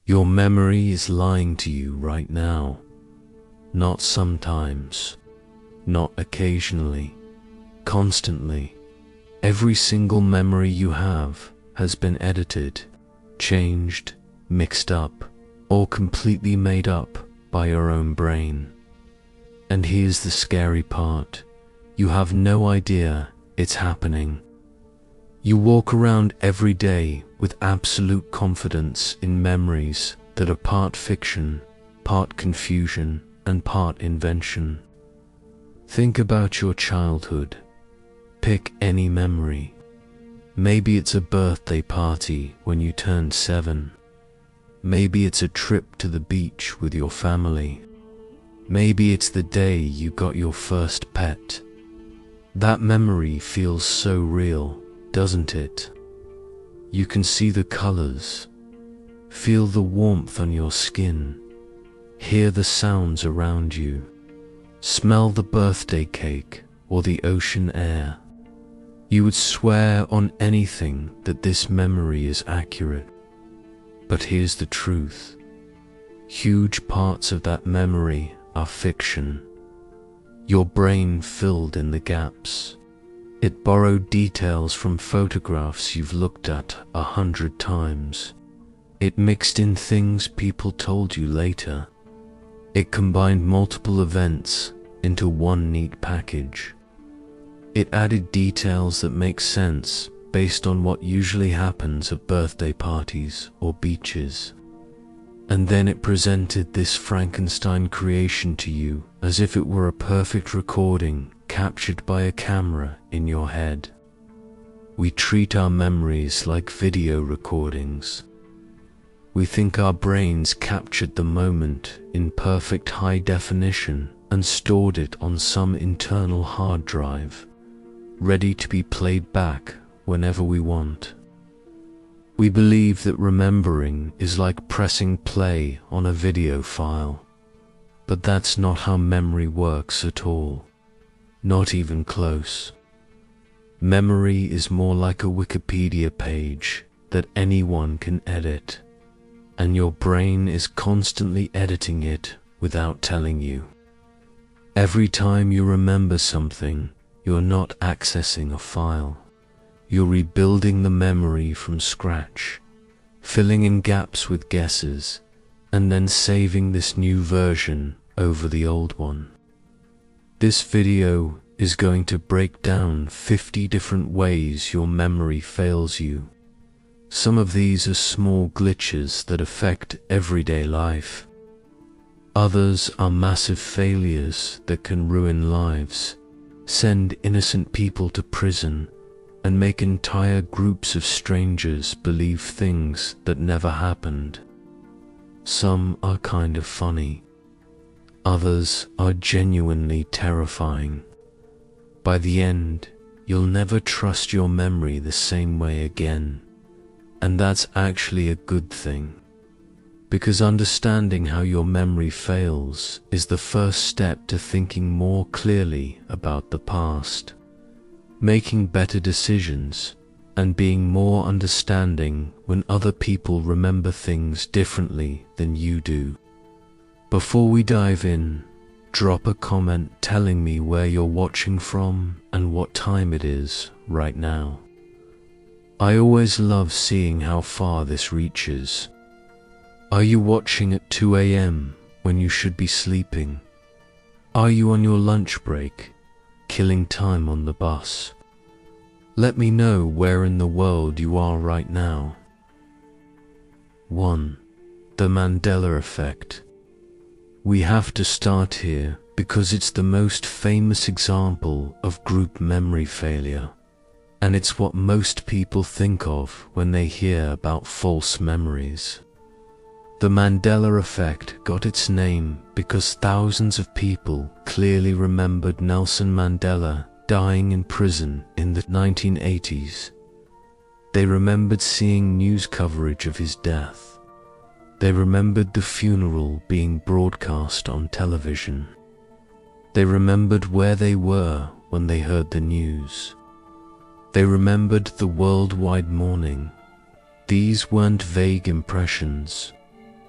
Your memory is lying to you right now. Not sometimes, not occasionally, constantly. Every single memory you have has been edited, changed, mixed up, or completely made up by your own brain. And here's the scary part. You have no idea it's happening. You walk around every day with absolute confidence in memories that are part fiction, part confusion, and part invention. Think about your childhood. Pick any memory. Maybe it's a birthday party when you turned 7. Maybe it's a trip to the beach with your family. Maybe it's the day you got your first pet. That memory feels so real, doesn't it? You can see the colors, feel the warmth on your skin, hear the sounds around you, smell the birthday cake or the ocean air. You would swear on anything that this memory is accurate. But here's the truth. Huge parts of that memory are fiction. Your brain filled in the gaps. It borrowed details from photographs you've looked at 100 times. It mixed in things people told you later. It combined multiple events into one neat package. It added details that make sense based on what usually happens at birthday parties or beaches. And then it presented this Frankenstein creation to you as if it were a perfect recording captured by a camera in your head. We treat our memories like video recordings. We think our brains captured the moment in perfect high definition and stored it on some internal hard drive, ready to be played back whenever we want. We believe that remembering is like pressing play on a video file, but that's not how memory works at all, not even close. Memory is more like a Wikipedia page that anyone can edit, and your brain is constantly editing it without telling you. Every time you remember something, you're not accessing a file. You're rebuilding the memory from scratch, filling in gaps with guesses, and then saving this new version over the old one. This video is going to break down 50 different ways your memory fails you. Some of these are small glitches that affect everyday life. Others are massive failures that can ruin lives, send innocent people to prison, and make entire groups of strangers believe things that never happened. Some are kind of funny. Others are genuinely terrifying. By the end, you'll never trust your memory the same way again. And that's actually a good thing. Because understanding how your memory fails is the first step to thinking more clearly about the past, making better decisions, and being more understanding when other people remember things differently than you do. Before we dive in, drop a comment telling me where you're watching from and what time it is right now. I always love seeing how far this reaches. Are you watching at 2 a.m. when you should be sleeping? Are you on your lunch break, killing time on the bus? Let me know where in the world you are right now. 1. The Mandela Effect. We have to start here because it's the most famous example of group memory failure, and it's what most people think of when they hear about false memories. The Mandela Effect got its name because thousands of people clearly remembered Nelson Mandela dying in prison in the 1980s. They remembered seeing news coverage of his death. They remembered the funeral being broadcast on television. They remembered where they were when they heard the news. They remembered the worldwide mourning. These weren't vague impressions.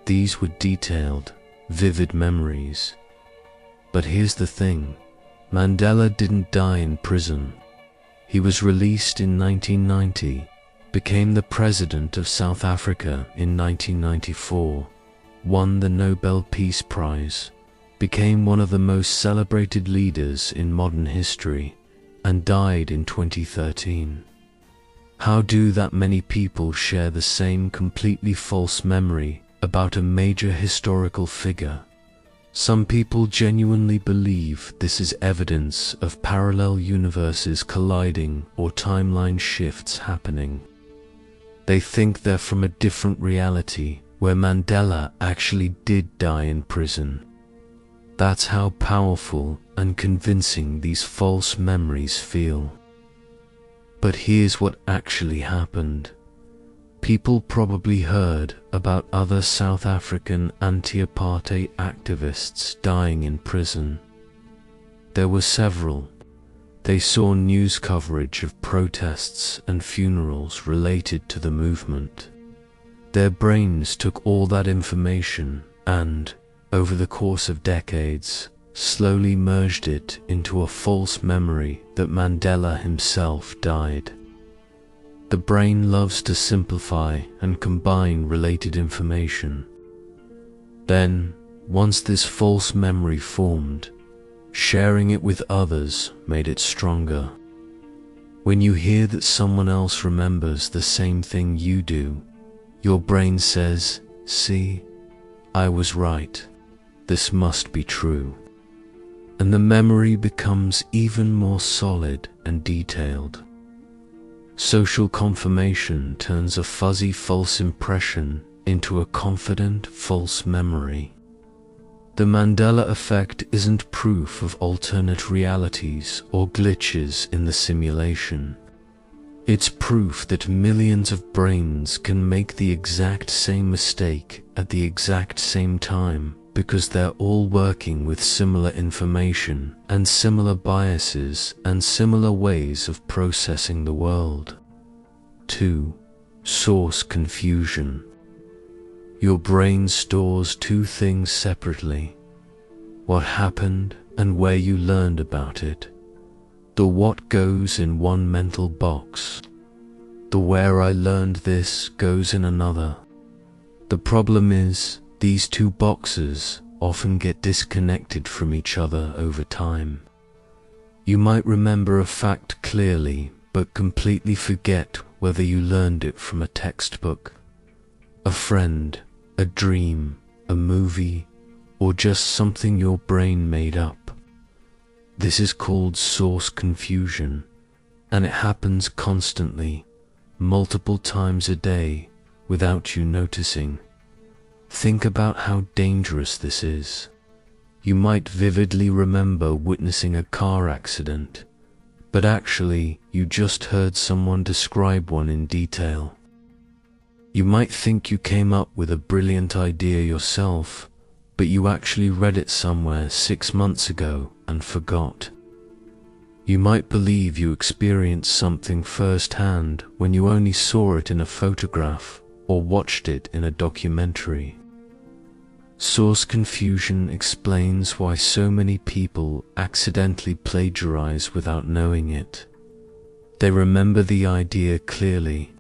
These were detailed, vivid memories. But here's the thing, Mandela didn't die in prison. He was released in 1990, became the president of South Africa in 1994, won the Nobel Peace Prize, became one of the most celebrated leaders in modern history, and died in 2013. How do that many people share the same completely false memory about a major historical figure? Some people genuinely believe this is evidence of parallel universes colliding or timeline shifts happening. They think they're from a different reality where Mandela actually did die in prison. That's how powerful and convincing these false memories feel. But here's what actually happened. People probably heard about other South African anti-apartheid activists dying in prison. There were several. They saw news coverage of protests and funerals related to the movement. Their brains took all that information and, over the course of decades, slowly merged it into a false memory that Mandela himself died. The brain loves to simplify and combine related information. Then, once this false memory formed, sharing it with others made it stronger. When you hear that someone else remembers the same thing you do, your brain says, "See, I was right. This must be true." And the memory becomes even more solid and detailed. Social confirmation turns a fuzzy false impression into a confident false memory. The Mandela Effect isn't proof of alternate realities or glitches in the simulation. It's proof that millions of brains can make the exact same mistake at the exact same time because they're all working with similar information and similar biases and similar ways of processing the world. 2. Source confusion. Your brain stores two things separately: what happened and where you learned about it. The what goes in one mental box. The where I learned this goes in another. The problem is, these two boxes often get disconnected from each other over time. You might remember a fact clearly, but completely forget whether you learned it from a textbook, a friend, a dream, a movie, or just something your brain made up. This is called source confusion, and it happens constantly, multiple times a day, without you noticing. Think about how dangerous this is. You might vividly remember witnessing a car accident, but actually you just heard someone describe one in detail. You might think you came up with a brilliant idea yourself, but you actually read it somewhere 6 months ago and forgot. You might believe you experienced something firsthand when you only saw it in a photograph or watched it in a documentary. Source confusion explains why so many people accidentally plagiarize without knowing it. They remember the idea clearly.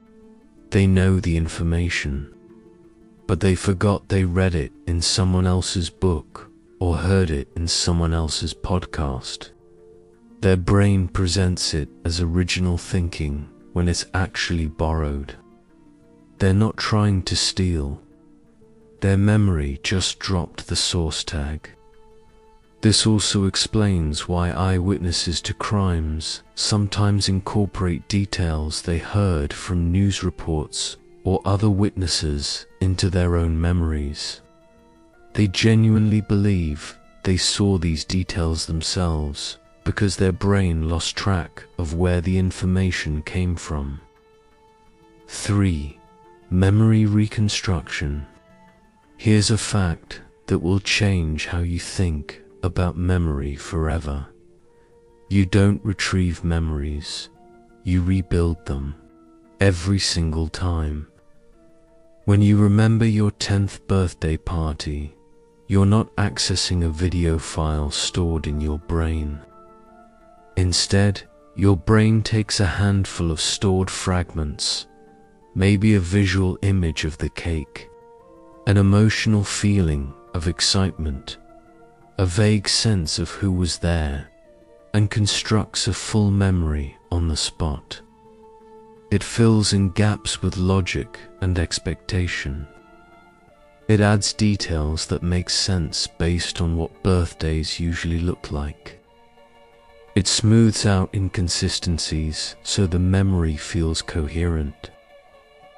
They know the information, but they forgot they read it in someone else's book or heard it in someone else's podcast. Their brain presents it as original thinking when it's actually borrowed. They're not trying to steal. Their memory just dropped the source tag. This also explains why eyewitnesses to crimes sometimes incorporate details they heard from news reports or other witnesses into their own memories. They genuinely believe they saw these details themselves because their brain lost track of where the information came from. 3. Memory reconstruction. Here's a fact that will change how you think about memory forever. You don't retrieve memories, you rebuild them, every single time. When you remember your 10th birthday party, you're not accessing a video file stored in your brain. Instead, your brain takes a handful of stored fragments, maybe a visual image of the cake, an emotional feeling of excitement, a vague sense of who was there, and constructs a full memory on the spot. It fills in gaps with logic and expectation. It adds details that make sense based on what birthdays usually look like. It smooths out inconsistencies so the memory feels coherent.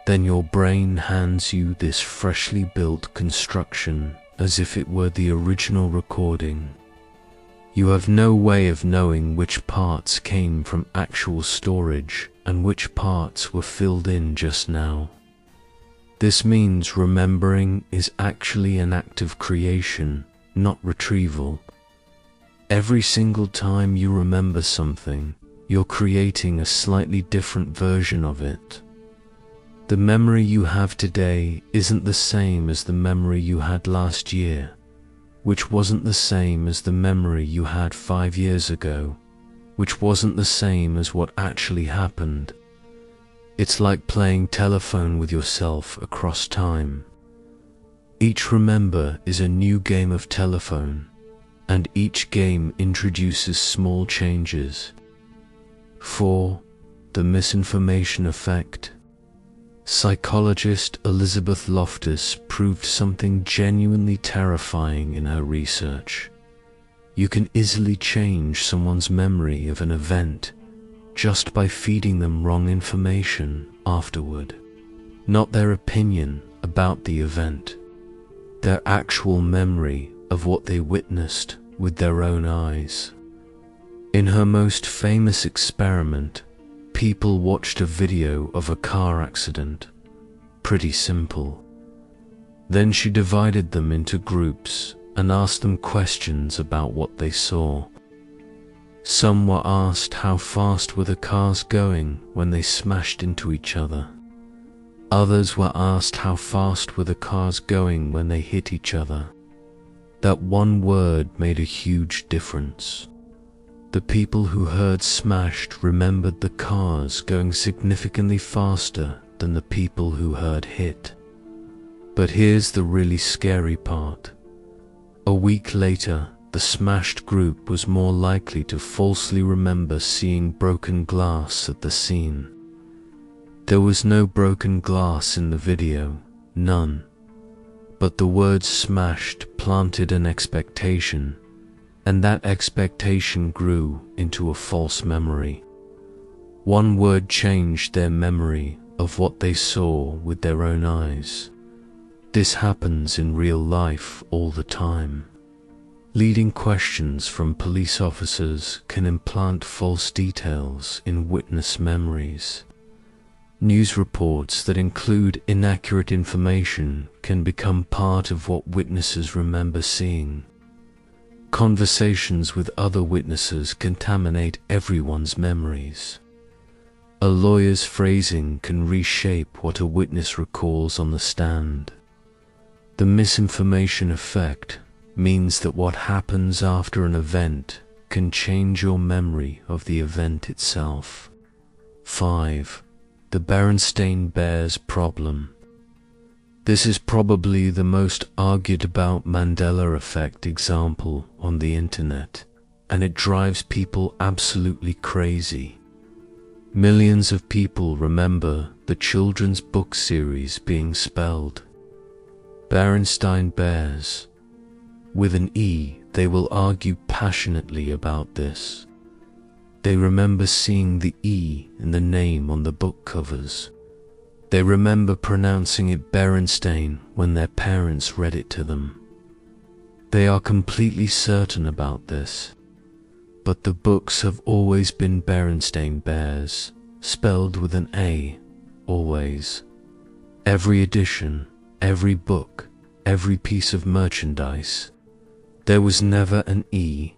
Then your brain hands you this freshly built construction as if it were the original recording. You have no way of knowing which parts came from actual storage and which parts were filled in just now. This means remembering is actually an act of creation, not retrieval. Every single time you remember something, you're creating a slightly different version of it. The memory you have today isn't the same as the memory you had last year, which wasn't the same as the memory you had 5 years ago, which wasn't the same as what actually happened. It's like playing telephone with yourself across time. Each remember is a new game of telephone, and each game introduces small changes. 4. The Misinformation Effect. Psychologist Elizabeth Loftus proved something genuinely terrifying in her research. You can easily change someone's memory of an event just by feeding them wrong information afterward. Not their opinion about the event, their actual memory of what they witnessed with their own eyes. In her most famous experiment, people watched a video of a car accident. Pretty simple. Then she divided them into groups and asked them questions about what they saw. Some were asked how fast were the cars going when they smashed into each other. Others were asked how fast were the cars going when they hit each other. That one word made a huge difference. The people who heard smashed remembered the cars going significantly faster than the people who heard hit. But here's the really scary part. A week later, the smashed group was more likely to falsely remember seeing broken glass at the scene. There was no broken glass in the video, none. But the word smashed planted an expectation, and that expectation grew into a false memory. One word changed their memory of what they saw with their own eyes. This happens in real life all the time. Leading questions from police officers can implant false details in witness memories. News reports that include inaccurate information can become part of what witnesses remember seeing. Conversations with other witnesses contaminate everyone's memories. A lawyer's phrasing can reshape what a witness recalls on the stand. The misinformation effect means that what happens after an event can change your memory of the event itself. 5. The Berenstain Bears problem. This is probably the most argued about Mandela Effect example on the internet, and it drives people absolutely crazy. Millions of people remember the children's book series being spelled Berenstain Bears. With an E, they will argue passionately about this. They remember seeing the E in the name on the book covers. They remember pronouncing it Berenstain when their parents read it to them. They are completely certain about this. But the books have always been Berenstain Bears, spelled with an A, always. Every edition, every book, every piece of merchandise. There was never an E.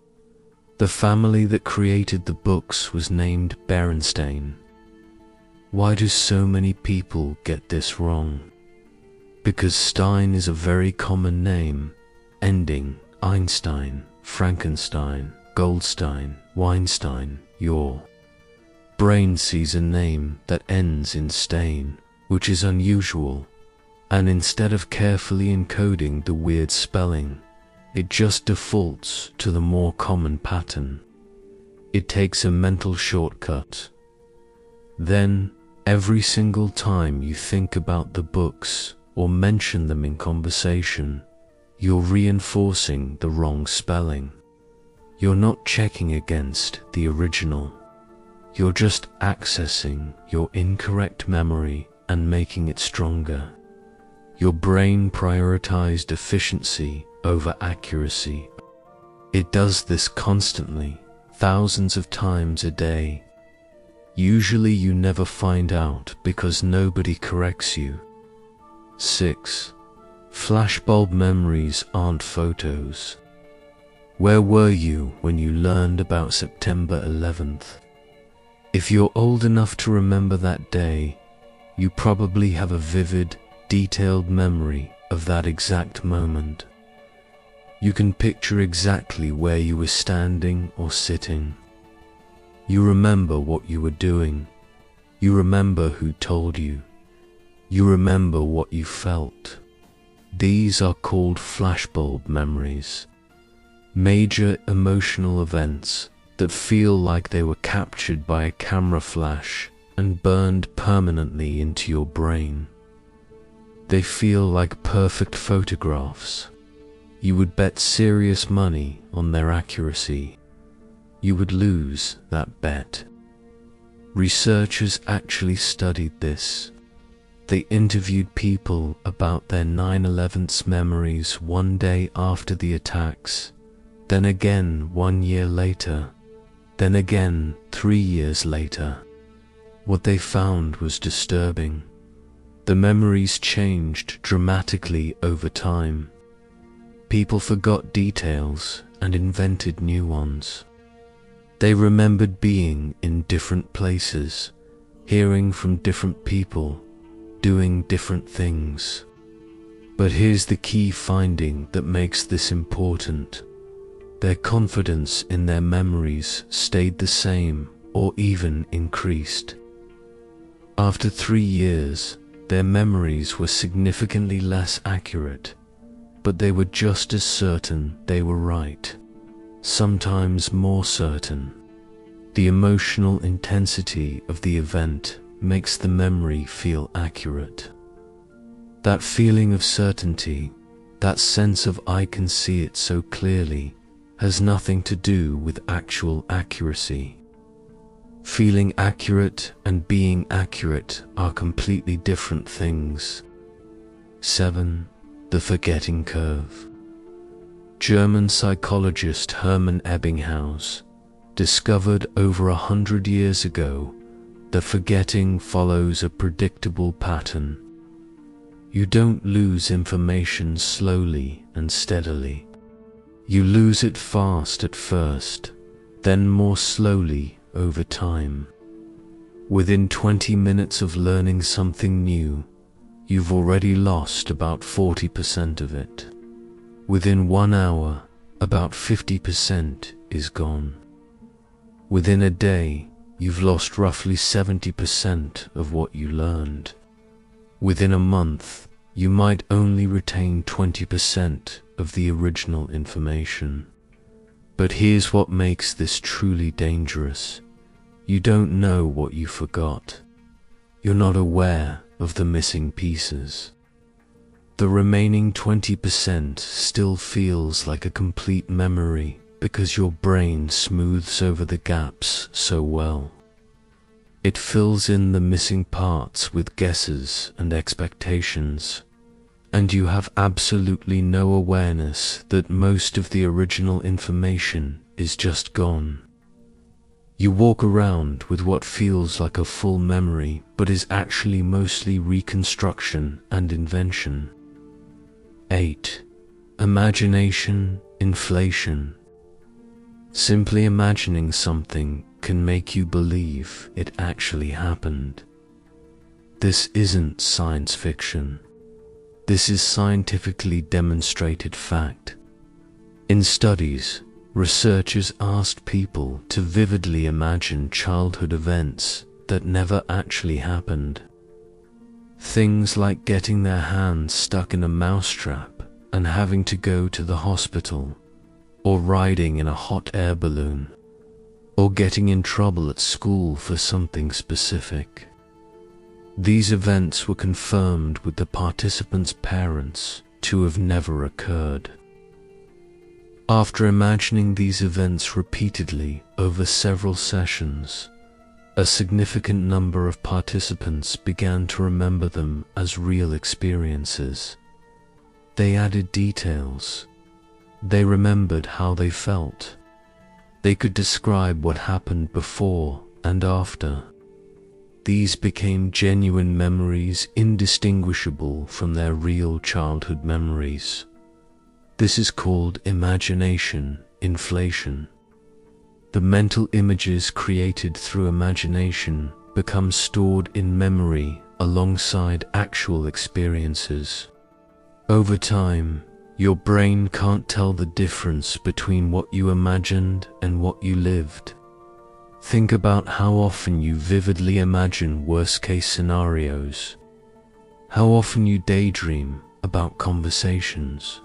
The family that created the books was named Berenstain. Why do so many people get this wrong? Because Stein is a very common name, ending Einstein, Frankenstein, Goldstein, Weinstein. Your brain sees a name that ends in Stein, which is unusual, and instead of carefully encoding the weird spelling, it just defaults to the more common pattern. It takes a mental shortcut. Then, every single time you think about the books or mention them in conversation, you're reinforcing the wrong spelling. You're not checking against the original. You're just accessing your incorrect memory and making it stronger. Your brain prioritized efficiency over accuracy. It does this constantly, thousands of times a day. Usually you never find out because nobody corrects you. 6. Flashbulb memories aren't photos. Where were you when you learned about September 11th? If you're old enough to remember that day, you probably have a vivid, detailed memory of that exact moment. You can picture exactly where you were standing or sitting. You remember what you were doing. You remember who told you. You remember what you felt. These are called flashbulb memories. Major emotional events that feel like they were captured by a camera flash and burned permanently into your brain. They feel like perfect photographs. You would bet serious money on their accuracy. You would lose that bet. Researchers actually studied this. They interviewed people about their 9/11 memories one day after the attacks, then again 1 year later, then again 3 years later. What they found was disturbing. The memories changed dramatically over time. People forgot details and invented new ones. They remembered being in different places, hearing from different people, doing different things. But here's the key finding that makes this important. Their confidence in their memories stayed the same or even increased. After 3 years, their memories were significantly less accurate, but they were just as certain they were right, sometimes more certain. The emotional intensity of the event makes the memory feel accurate. That feeling of certainty, that sense of I can see it so clearly, has nothing to do with actual accuracy. Feeling accurate and being accurate are completely different things. 7. The forgetting curve. German psychologist Hermann Ebbinghaus discovered over 100 years ago that forgetting follows a predictable pattern. You don't lose information slowly and steadily. You lose it fast at first, then more slowly over time. Within 20 minutes of learning something new, you've already lost about 40% of it. Within 1 hour, about 50% is gone. Within a day, you've lost roughly 70% of what you learned. Within a month, you might only retain 20% of the original information. But here's what makes this truly dangerous. You don't know what you forgot. You're not aware of the missing pieces. The remaining 20% still feels like a complete memory because your brain smooths over the gaps so well. It fills in the missing parts with guesses and expectations, and you have absolutely no awareness that most of the original information is just gone. You walk around with what feels like a full memory but is actually mostly reconstruction and invention. 8. Imagination inflation. Simply imagining something can make you believe it actually happened. This isn't science fiction. This is scientifically demonstrated fact. In studies, researchers asked people to vividly imagine childhood events that never actually happened. Things like getting their hands stuck in a mousetrap and having to go to the hospital, or riding in a hot air balloon, or getting in trouble at school for something specific. These events were confirmed with the participants' parents to have never occurred. After imagining these events repeatedly over several sessions, a significant number of participants began to remember them as real experiences. They added details. They remembered how they felt. They could describe what happened before and after. These became genuine memories indistinguishable from their real childhood memories. This is called imagination inflation. The mental images created through imagination become stored in memory alongside actual experiences. Over time, your brain can't tell the difference between what you imagined and what you lived. Think about how often you vividly imagine worst-case scenarios, how often you daydream about conversations,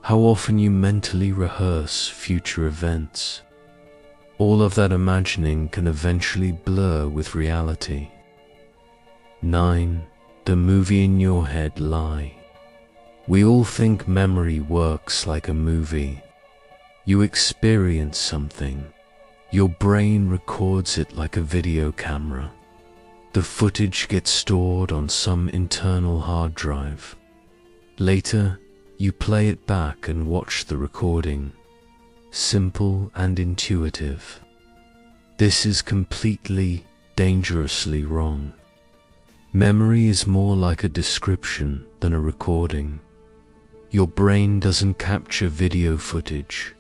how often you mentally rehearse future events. All of that imagining can eventually blur with reality. 9. The movie in your head lie. We all think memory works like a movie. You experience something. Your brain records it like a video camera. The footage gets stored on some internal hard drive. Later, you play it back and watch the recording. Simple and intuitive. This is completely, dangerously wrong. Memory is more like a description than a recording. Your brain doesn't capture video footage.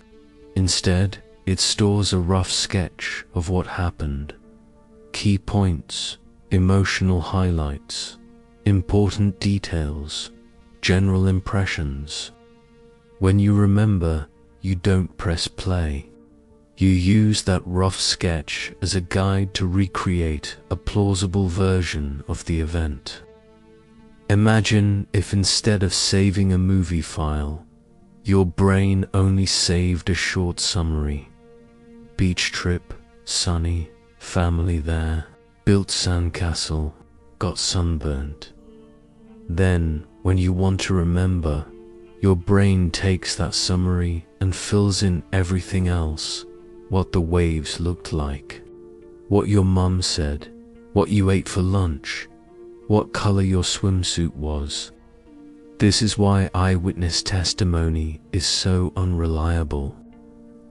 Instead, it stores a rough sketch of what happened. Key points, emotional highlights, important details, general impressions. When you remember, you don't press play. You use that rough sketch as a guide to recreate a plausible version of the event. Imagine if instead of saving a movie file, your brain only saved a short summary. Beach trip, sunny, family there, built sandcastle, got sunburnt. Then, when you want to remember, your brain takes that summary and fills in everything else. What the waves looked like, what your mum said, what you ate for lunch, what color your swimsuit was. This is why eyewitness testimony is so unreliable.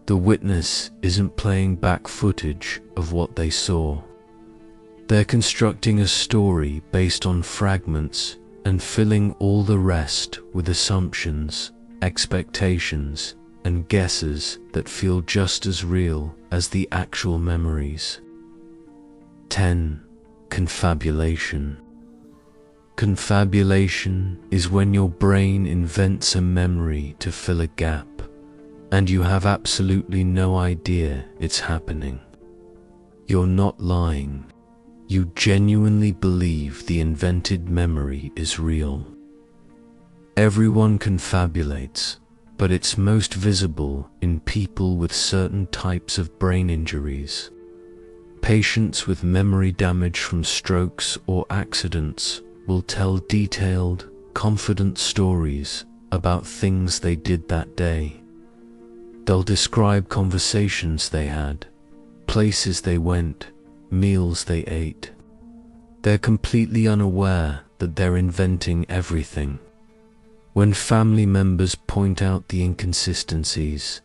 The witness isn't playing back footage of what they saw. They're constructing a story based on fragments and filling all the rest with assumptions, expectations, and guesses that feel just as real as the actual memories. 10. Confabulation. Confabulation is when your brain invents a memory to fill a gap, and you have absolutely no idea it's happening. You're not lying. You genuinely believe the invented memory is real. Everyone confabulates, but it's most visible in people with certain types of brain injuries. Patients with memory damage from strokes or accidents will tell detailed, confident stories about things they did that day. They'll describe conversations they had, places they went, meals they ate. They're completely unaware that they're inventing everything. When family members point out the inconsistencies,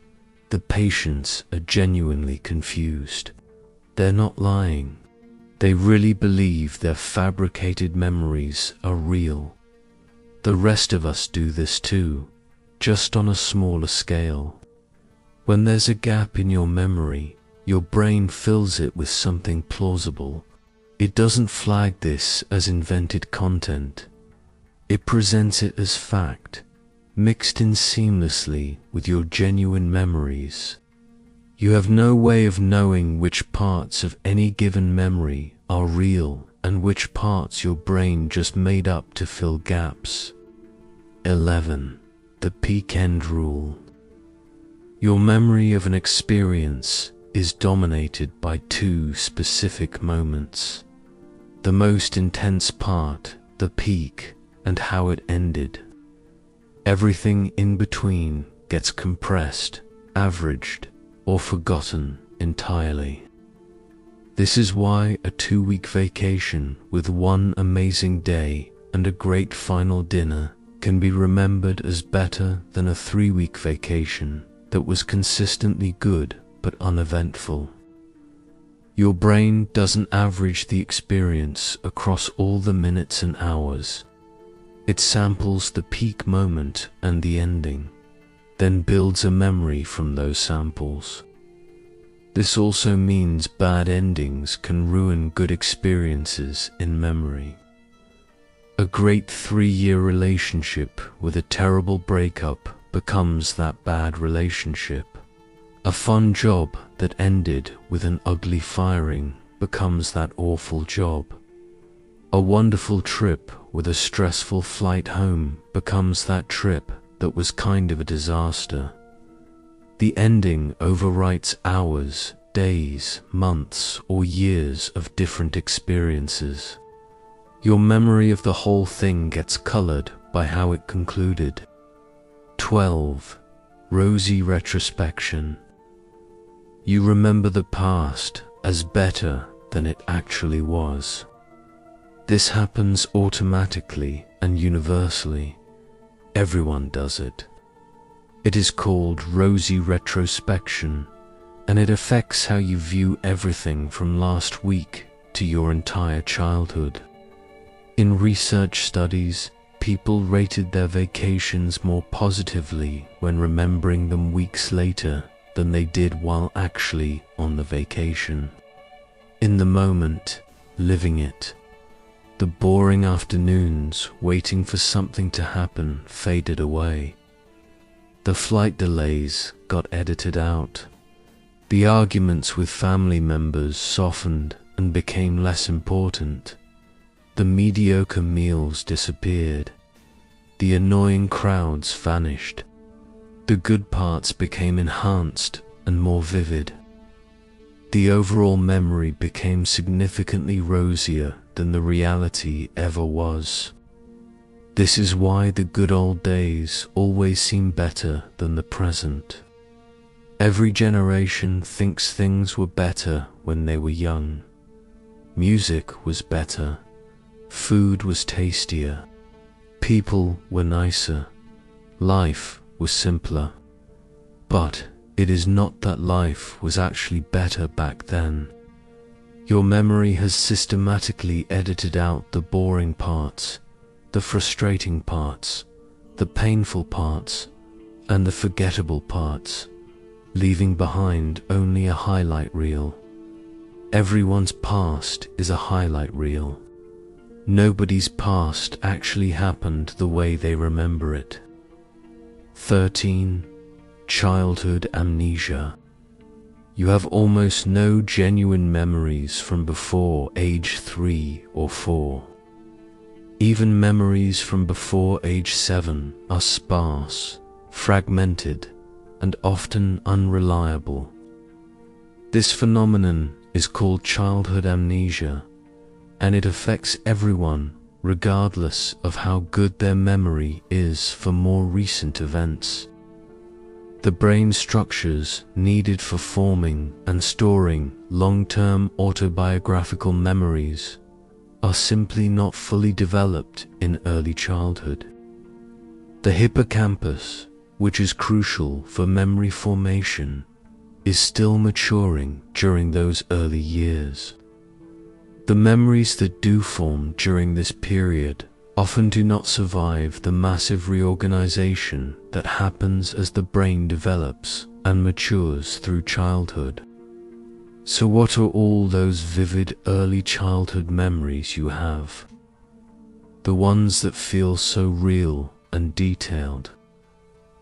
the patients are genuinely confused. They're not lying. They really believe their fabricated memories are real. The rest of us do this too, just on a smaller scale. When there's a gap in your memory, your brain fills it with something plausible. It doesn't flag this as invented content. It presents it as fact, mixed in seamlessly with your genuine memories. You have no way of knowing which parts of any given memory are real and which parts your brain just made up to fill gaps. 11. The peak end rule. Your memory of an experience is dominated by two specific moments. The most intense part, the peak, and how it ended. Everything in between gets compressed, averaged, or forgotten entirely. This is why a 2-week vacation with one amazing day and a great final dinner can be remembered as better than a 3-week vacation that was consistently good but uneventful. Your brain doesn't average the experience across all the minutes and hours. It samples the peak moment and the ending, then builds a memory from those samples. This also means bad endings can ruin good experiences in memory. A great 3-year relationship with a terrible breakup becomes that bad relationship. A fun job that ended with an ugly firing becomes that awful job. A wonderful trip with a stressful flight home becomes that trip that was kind of a disaster. The ending overwrites hours, days, months, or years of different experiences. Your memory of the whole thing gets colored by how it concluded. 12. Rosy retrospection. You remember the past as better than it actually was. This happens automatically and universally. Everyone does it. It is called rosy retrospection, and it affects how you view everything from last week to your entire childhood. In research studies, people rated their vacations more positively when remembering them weeks later than they did while actually on the vacation. In the moment, living it. The boring afternoons waiting for something to happen faded away. The flight delays got edited out. The arguments with family members softened and became less important. The mediocre meals disappeared. The annoying crowds vanished. The good parts became enhanced and more vivid. The overall memory became significantly rosier than the reality ever was. This is why the good old days always seem better than the present. Every generation thinks things were better when they were young. Music was better. Food was tastier. People were nicer. Life was simpler. But it is not that life was actually better back then. Your memory has systematically edited out the boring parts, the frustrating parts, the painful parts, and the forgettable parts, leaving behind only a highlight reel. Everyone's past is a highlight reel. Nobody's past actually happened the way they remember it. 13. Childhood amnesia. You have almost no genuine memories from before age 3 or 4. Even memories from before age 7 are sparse, fragmented, and often unreliable. This phenomenon is called childhood amnesia, and it affects everyone regardless of how good their memory is for more recent events. The brain structures needed for forming and storing long-term autobiographical memories are simply not fully developed in early childhood. The hippocampus, which is crucial for memory formation, is still maturing during those early years. The memories that do form during this period often do not survive the massive reorganization that happens as the brain develops and matures through childhood. So what are all those vivid early childhood memories you have? the ones that feel so real and detailed.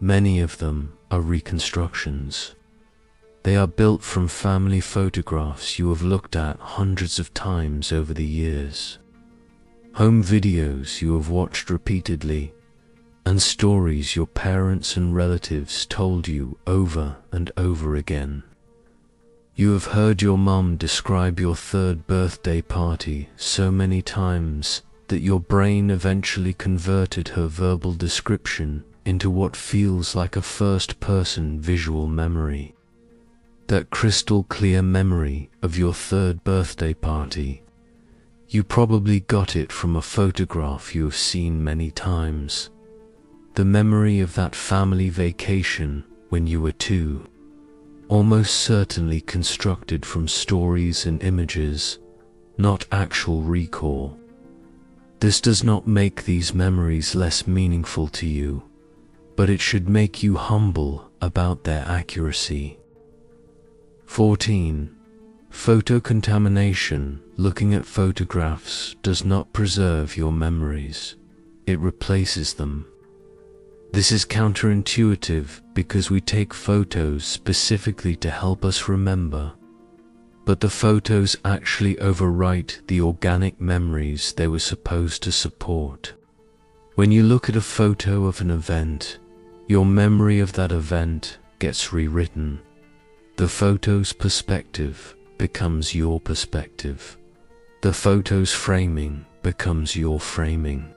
Many of them are reconstructions. They are built from family photographs you have looked at hundreds of times over the years, home videos you have watched repeatedly, and stories your parents and relatives told you over and over again. You have heard your mum describe your third birthday party so many times that your brain eventually converted her verbal description into what feels like a first-person visual memory. That crystal clear memory of your third birthday party. You probably got it from a photograph you have seen many times. The memory of that family vacation when you were 2, almost certainly constructed from stories and images, not actual recall. This does not make these memories less meaningful to you, but it should make you humble about their accuracy. 14. Photocontamination. Looking at photographs does not preserve your memories, it replaces them. This is counterintuitive because we take photos specifically to help us remember, but the photos actually overwrite the organic memories they were supposed to support. When you look at a photo of an event, your memory of that event gets rewritten. The photo's perspective becomes your perspective. The photo's framing becomes your framing.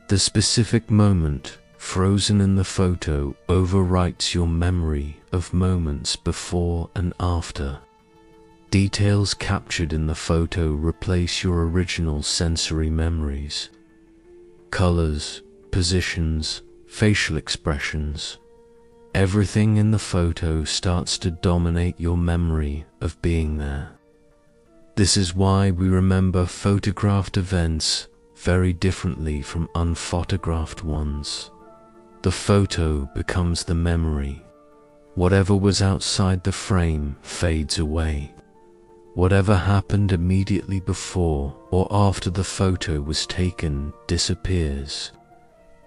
The specific moment frozen in the photo overwrites your memory of moments before and after. Details captured in the photo replace your original sensory memories. Colors, positions, facial expressions. Everything in the photo starts to dominate your memory of being there. This is why we remember photographed events very differently from unphotographed ones. The photo becomes the memory. Whatever was outside the frame fades away. Whatever happened immediately before or after the photo was taken disappears.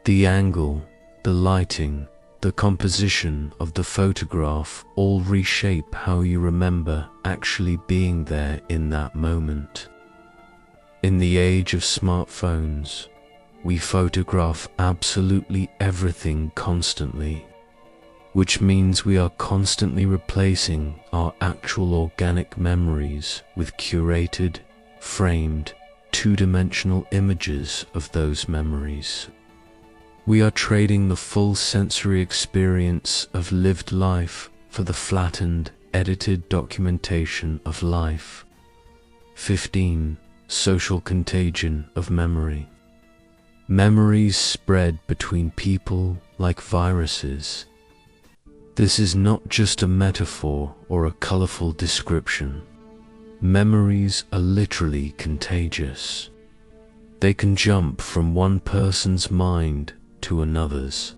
The angle, the lighting, the composition of the photograph all reshape how you remember actually being there in that moment. In the age of smartphones, we photograph absolutely everything constantly, which means we are constantly replacing our actual organic memories with curated, framed, two-dimensional images of those memories. We are trading the full sensory experience of lived life for the flattened, edited documentation of life. 15. Social contagion of memory. Memories spread between people like viruses. This is not just a metaphor or a colorful description. Memories are literally contagious. They can jump from one person's mind to another's.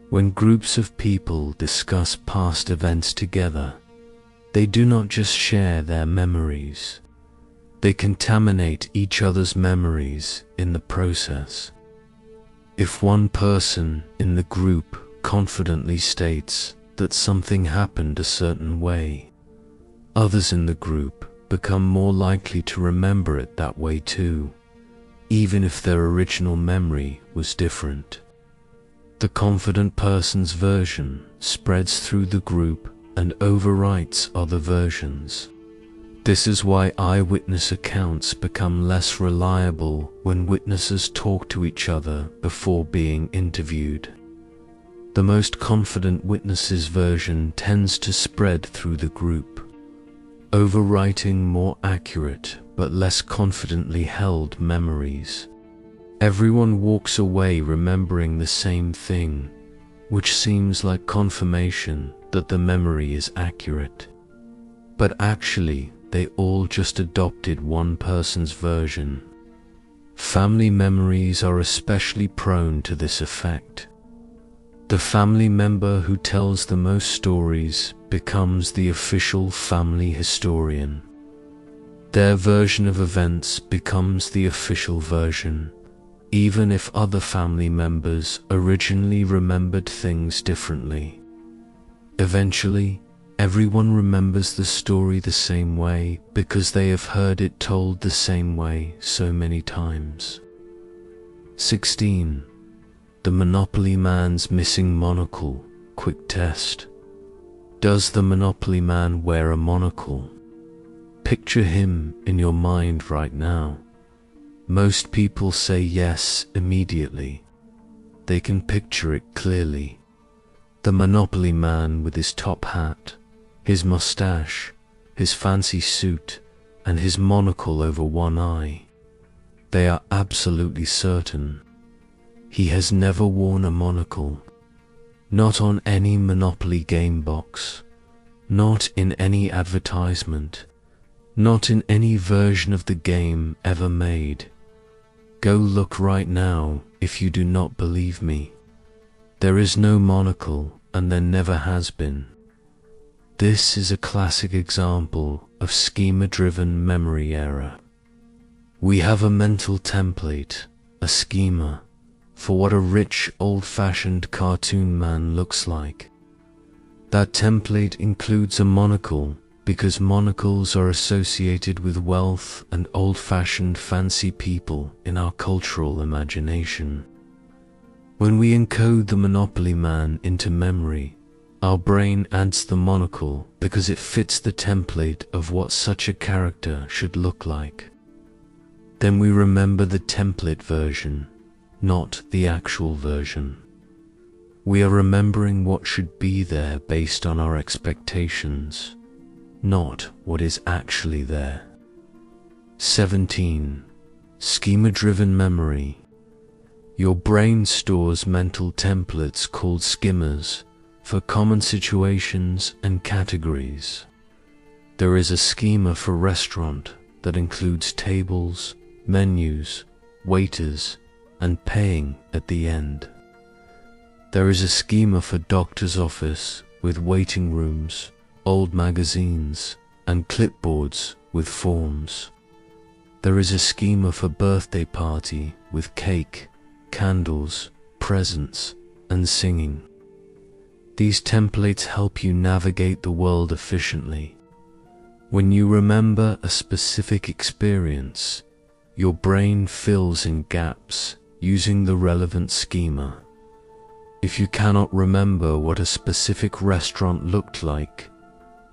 When groups of people discuss past events together, they do not just share their memories. They contaminate each other's memories in the process. If one person in the group confidently states that something happened a certain way, others in the group become more likely to remember it that way too, even if their original memory was different. The confident person's version spreads through the group and overwrites other versions. This is why eyewitness accounts become less reliable when witnesses talk to each other before being interviewed. The most confident witness's version tends to spread through the group, overwriting more accurate but less confidently held memories. Everyone walks away remembering the same thing, which seems like confirmation that the memory is accurate. But actually, they all just adopted one person's version. Family memories are especially prone to this effect. The family member who tells the most stories becomes the official family historian. Their version of events becomes the official version, even if other family members originally remembered things differently. Eventually, everyone remembers the story the same way because they have heard it told the same way so many times. 16. The Monopoly Man's Missing Monocle. Quick test. Does the Monopoly Man wear a monocle? Picture him in your mind right now. Most people say yes immediately. They can picture it clearly. The Monopoly Man with his top hat, his mustache, his fancy suit, and his monocle over one eye. They are absolutely certain. He has never worn a monocle. Not on any Monopoly game box. Not in any advertisement. Not in any version of the game ever made. Go look right now if you do not believe me. There is no monocle, and there never has been. This is a classic example of schema-driven memory error. We have a mental template, a schema, for what a rich, old-fashioned cartoon man looks like. That template includes a monocle because monocles are associated with wealth and old-fashioned fancy people in our cultural imagination. When we encode the Monopoly Man into memory, our brain adds the monocle because it fits the template of what such a character should look like. Then we remember the template version, not the actual version. We are remembering what should be there based on our expectations, not what is actually there. 17. Schema-driven memory. Your brain stores mental templates called schemas for common situations and categories. There is a schema for restaurant that includes tables, menus, waiters, and paying at the end. There is a schema for doctor's office with waiting rooms, old magazines, and clipboards with forms. There is a schema for birthday party with cake, candles, presents, and singing. These templates help you navigate the world efficiently. When you remember a specific experience, your brain fills in gaps using the relevant schema. If you cannot remember what a specific restaurant looked like,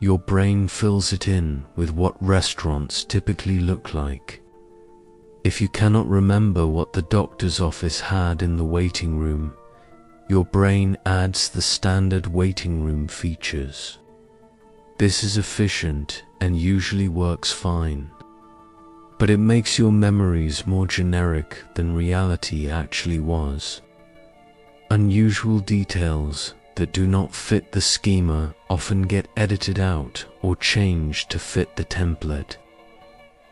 your brain fills it in with what restaurants typically look like. If you cannot remember what the doctor's office had in the waiting room, your brain adds the standard waiting room features. This is efficient and usually works fine, but it makes your memories more generic than reality actually was. Unusual details that do not fit the schema often get edited out or changed to fit the template.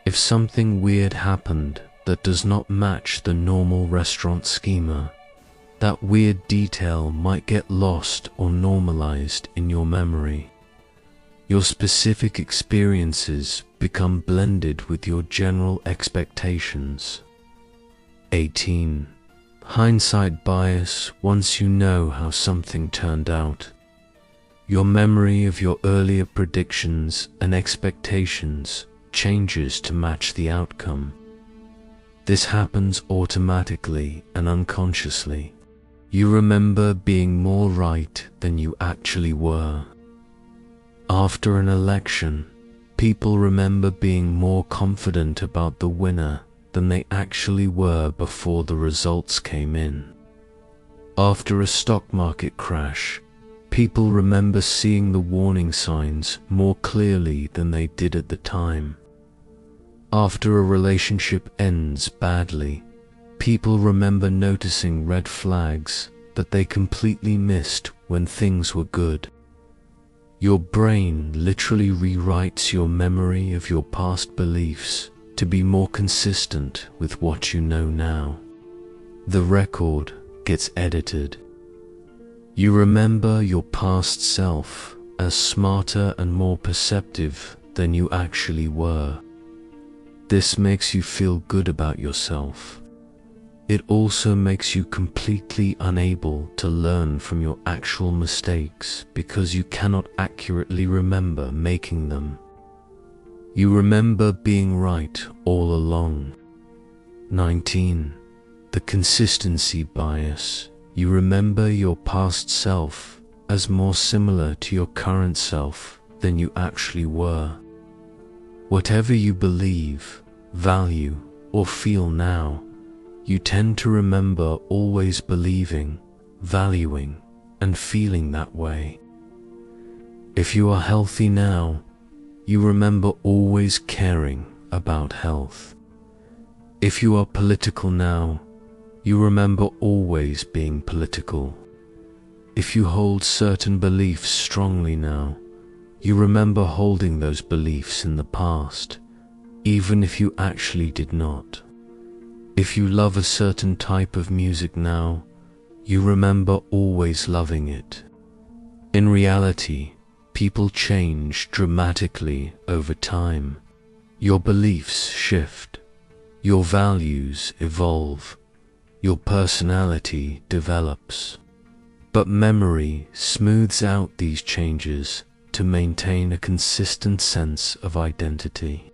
If something weird happened that does not match the normal restaurant schema, that weird detail might get lost or normalized in your memory. Your specific experiences become blended with your general expectations. 18. Hindsight bias. Once you know how something turned out, your memory of your earlier predictions and expectations changes to match the outcome. This happens automatically and unconsciously. You remember being more right than you actually were. After an election, people remember being more confident about the winner than they actually were before the results came in. After a stock market crash, people remember seeing the warning signs more clearly than they did at the time. After a relationship ends badly, people remember noticing red flags that they completely missed when things were good. Your brain literally rewrites your memory of your past beliefs to be more consistent with what you know now. The record gets edited. You remember your past self as smarter and more perceptive than you actually were. This makes you feel good about yourself. it also makes you completely unable to learn from your actual mistakes because you cannot accurately remember making them. You remember being right all along. 19. The consistency bias. You remember your past self as more similar to your current self than you actually were. Whatever you believe, value, or feel now, you tend to remember always believing, valuing, and feeling that way. If you are healthy now, you remember always caring about health. If you are political now, you remember always being political. If you hold certain beliefs strongly now, you remember holding those beliefs in the past, even if you actually did not. If you love a certain type of music now, you remember always loving it. In reality, people change dramatically over time. Your beliefs shift, your values evolve, your personality develops. But memory smooths out these changes to maintain a consistent sense of identity.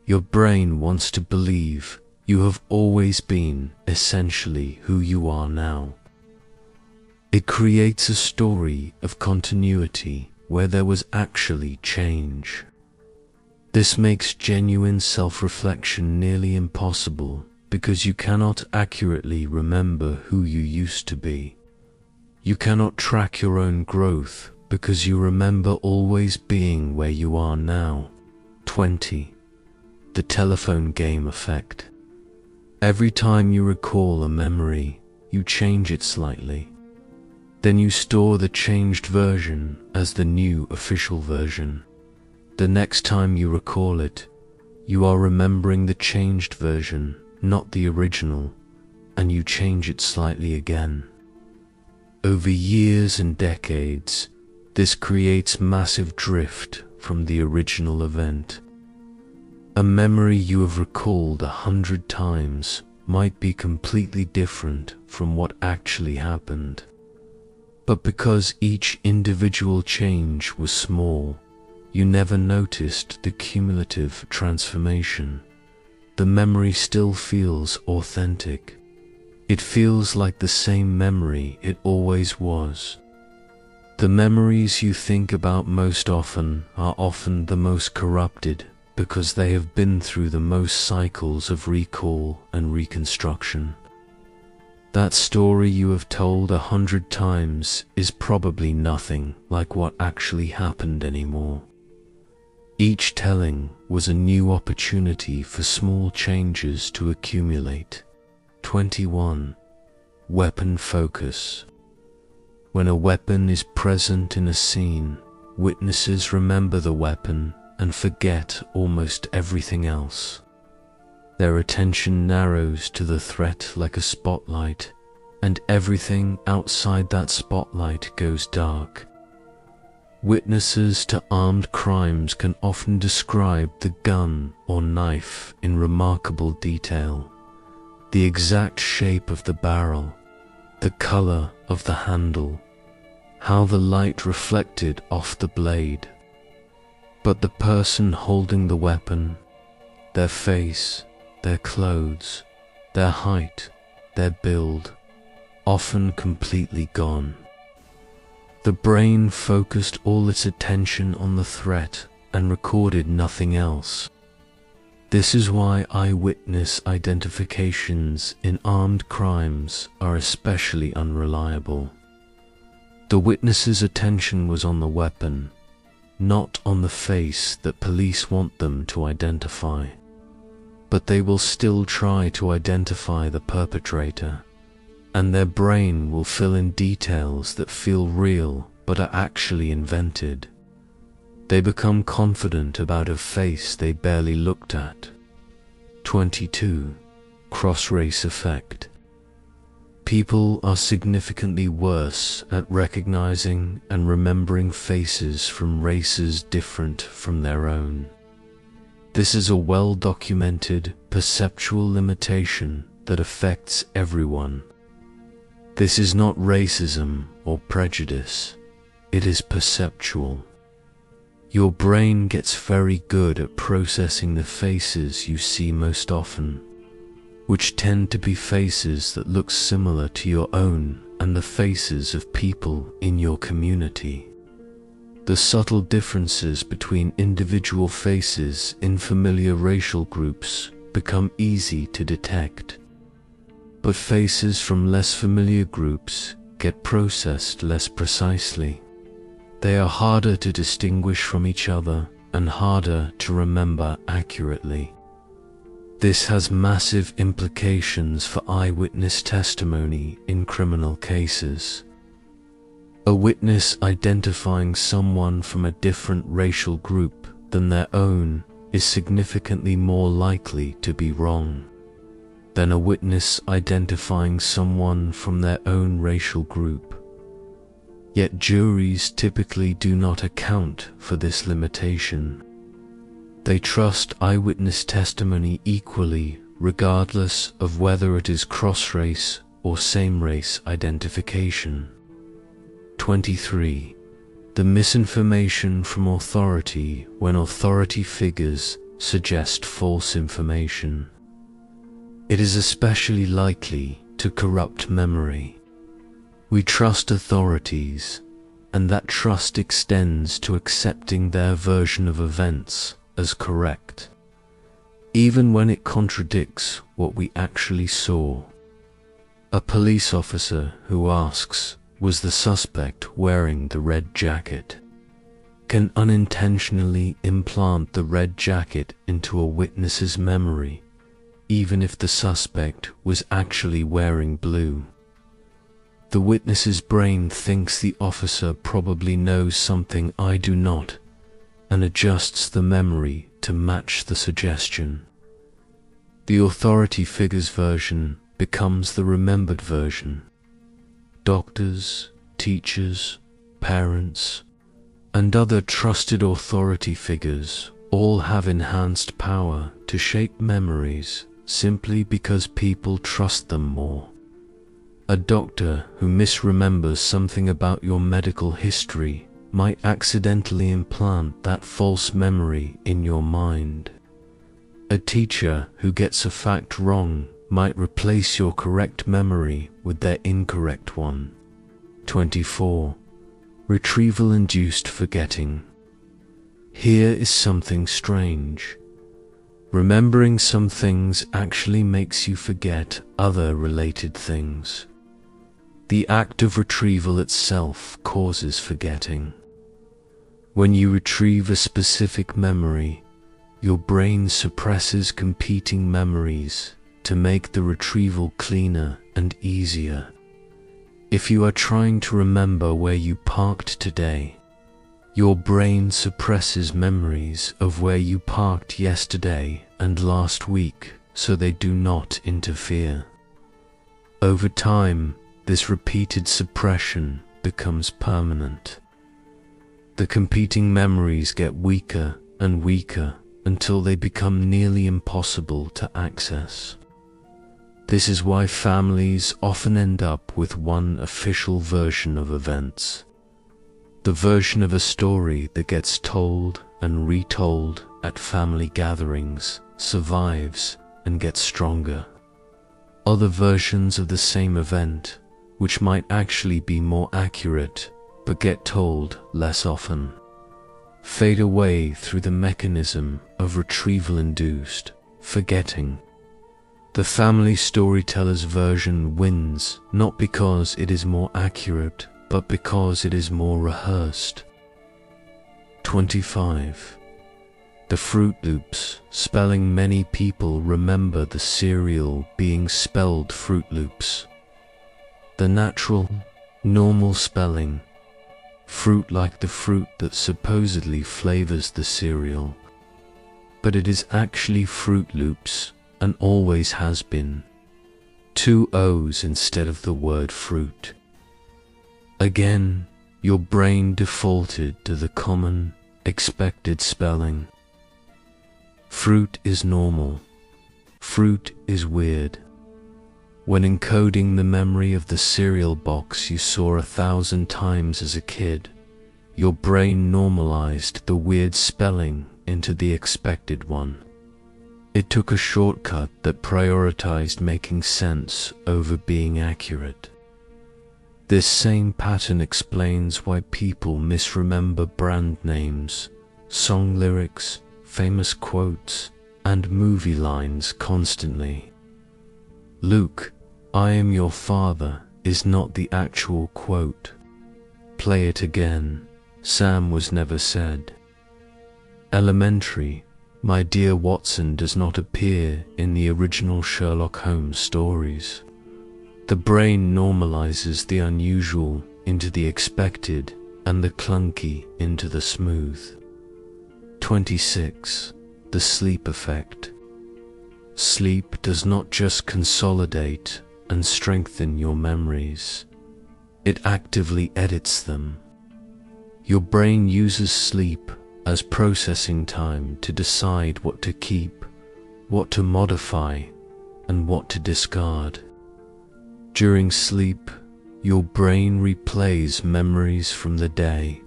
Your brain wants to believe you have always been essentially who you are now. It creates a story of continuity where there was actually change. This makes genuine self-reflection nearly impossible because you cannot accurately remember who you used to be. You cannot track your own growth because you remember always being where you are now. 20. The telephone game effect. Every time you recall a memory, you change it slightly. Then you store the changed version as the new official version. The next time you recall it, you are remembering the changed version, not the original, and you change it slightly again. Over years and decades, this creates massive drift from the original event. A memory you have recalled 100 times might be completely different from what actually happened. But because each individual change was small, you never noticed the cumulative transformation. The memory still feels authentic. It feels like the same memory it always was. The memories you think about most often are often the most corrupted because they have been through the most cycles of recall and reconstruction. That story you have told 100 times is probably nothing like what actually happened anymore. Each telling was a new opportunity for small changes to accumulate. 21. Weapon focus. When a weapon is present in a scene, witnesses remember the weapon and forget almost everything else. Their attention narrows to the threat like a spotlight, and everything outside that spotlight goes dark. Witnesses to armed crimes can often describe the gun or knife in remarkable detail. The exact shape of the barrel, the color of the handle, how the light reflected off the blade. But the person holding the weapon, their face, their clothes, their height, their build, often completely gone. The brain focused all its attention on the threat and recorded nothing else. This is why eyewitness identifications in armed crimes are especially unreliable. The witness's attention was on the weapon, not on the face that police want them to identify. But they will still try to identify the perpetrator, and their brain will fill in details that feel real but are actually invented. They become confident about a face they barely looked at. 22. Cross-race effect. People are significantly worse at recognizing and remembering faces from races different from their own. This is a well-documented perceptual limitation that affects everyone. This is not racism or prejudice, it is perceptual. Your brain gets very good at processing the faces you see most often, which tend to be faces that look similar to your own and the faces of people in your community. The subtle differences between individual faces in familiar racial groups become easy to detect, but faces from less familiar groups get processed less precisely. They are harder to distinguish from each other and harder to remember accurately. This has massive implications for eyewitness testimony in criminal cases. A witness identifying someone from a different racial group than their own is significantly more likely to be wrong than a witness identifying someone from their own racial group. Yet juries typically do not account for this limitation. They trust eyewitness testimony equally, regardless of whether it is cross-race or same-race identification. 23. The misinformation from authority when authority figures suggest false information. It is especially likely to corrupt memory. We trust authorities, and that trust extends to accepting their version of events as correct, even when it contradicts what we actually saw. A police officer who asks, "Was the suspect wearing the red jacket?" can unintentionally implant the red jacket into a witness's memory, even if the suspect was actually wearing blue. The witness's brain thinks the officer probably knows something I do not, and adjusts the memory to match the suggestion. The authority figure's version becomes the remembered version. Doctors, teachers, parents, and other trusted authority figures all have enhanced power to shape memories simply because people trust them more. A doctor who misremembers something about your medical history might accidentally implant that false memory in your mind. A teacher who gets a fact wrong might replace your correct memory with their incorrect one. 24. Retrieval-induced forgetting. Here is something strange. Remembering some things actually makes you forget other related things. The act of retrieval itself causes forgetting. When you retrieve a specific memory, your brain suppresses competing memories to make the retrieval cleaner and easier. If you are trying to remember where you parked today, your brain suppresses memories of where you parked yesterday and last week so they do not interfere. Over time, this repeated suppression becomes permanent. The competing memories get weaker and weaker until they become nearly impossible to access. This is why families often end up with one official version of events. The version of a story that gets told and retold at family gatherings survives and gets stronger. Other versions of the same event, which might actually be more accurate but get told less often, fade away through the mechanism of retrieval-induced forgetting. The family storyteller's version wins not because it is more accurate, but because it is more rehearsed. 25. The Fruit Loops spelling. Many people remember the cereal being spelled Fruit Loops. The natural, normal spelling, fruit like the fruit that supposedly flavors the cereal, but it is actually Fruit Loops and always has been. 2 O's instead of the word fruit. Again, your brain defaulted to the common, expected spelling. Fruit is normal. Fruit is weird. When encoding the memory of the cereal box you saw 1,000 times as a kid, your brain normalized the weird spelling into the expected one. It took a shortcut that prioritized making sense over being accurate. This same pattern explains why people misremember brand names, song lyrics, famous quotes, and movie lines constantly. Luke, I am your father is not the actual quote. Play it again. Sam was never said. Elementary, my dear Watson does not appear in the original Sherlock Holmes stories. The brain normalizes the unusual into the expected and the clunky into the smooth. 26. The sleep effect. Sleep does not just consolidate and strengthen your memories. It actively edits them. Your brain uses sleep as processing time to decide what to keep, what to modify, and what to discard. During sleep, your brain replays memories from the day.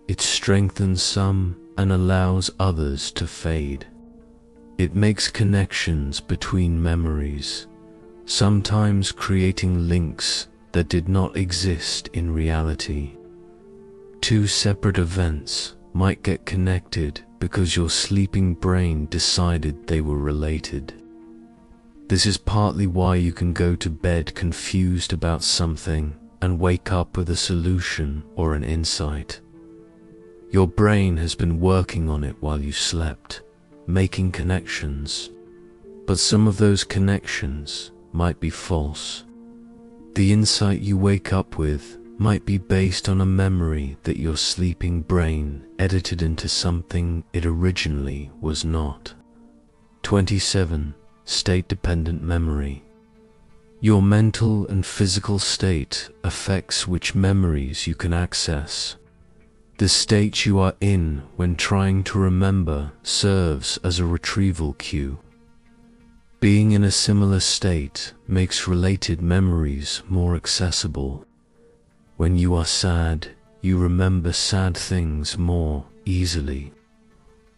It strengthens some and allows others to fade. It makes connections between memories, sometimes creating links that did not exist in reality. Two separate events might get connected because your sleeping brain decided they were related. This is partly why you can go to bed confused about something and wake up with a solution or an insight. Your brain has been working on it while you slept, making connections, but some of those connections might be false. The insight you wake up with might be based on a memory that your sleeping brain edited into something it originally was not. 27. State-dependent memory. Your mental and physical state affects which memories you can access. The state you are in when trying to remember serves as a retrieval cue. Being in a similar state makes related memories more accessible. When you are sad, you remember sad things more easily.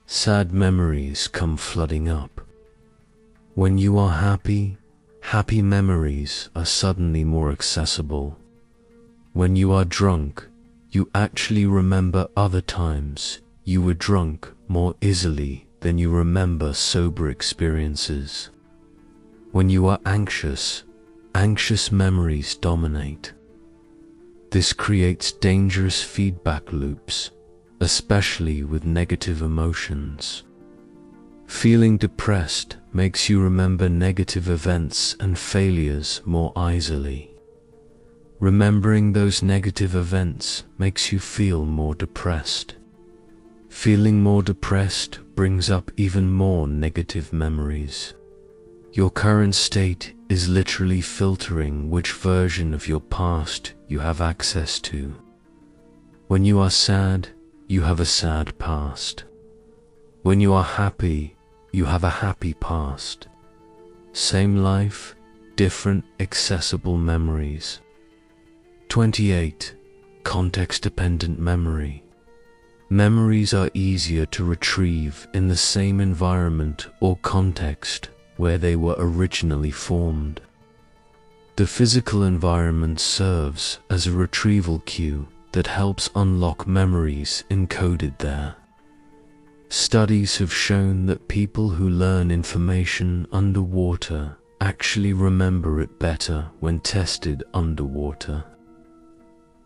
Sad memories come flooding up. When you are happy, happy memories are suddenly more accessible. When you are drunk, you actually remember other times you were drunk more easily than you remember sober experiences. When you are anxious, anxious memories dominate. This creates dangerous feedback loops, especially with negative emotions. Feeling depressed makes you remember negative events and failures more easily. Remembering those negative events makes you feel more depressed. Feeling more depressed brings up even more negative memories. Your current state is literally filtering which version of your past you have access to. When you are sad, you have a sad past. When you are happy, you have a happy past. Same life, different accessible memories. 28. Context-dependent memory. Memories are easier to retrieve in the same environment or context where they were originally formed. The physical environment serves as a retrieval cue that helps unlock memories encoded there. Studies have shown that people who learn information underwater actually remember it better when tested underwater.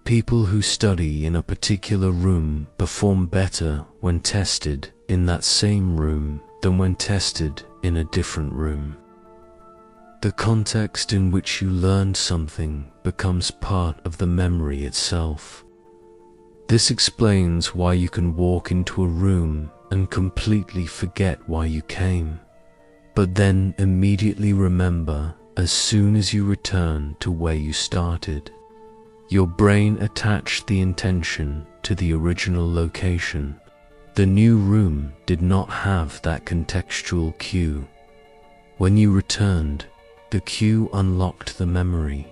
People who study in a particular room perform better when tested in that same room than when tested in a different room. The context in which you learned something becomes part of the memory itself. This explains why you can walk into a room and completely forget why you came, but then immediately remember as soon as you return to where you started. Your brain attached the intention to the original location. The new room did not have that contextual cue. When you returned, The cue unlocked the memory.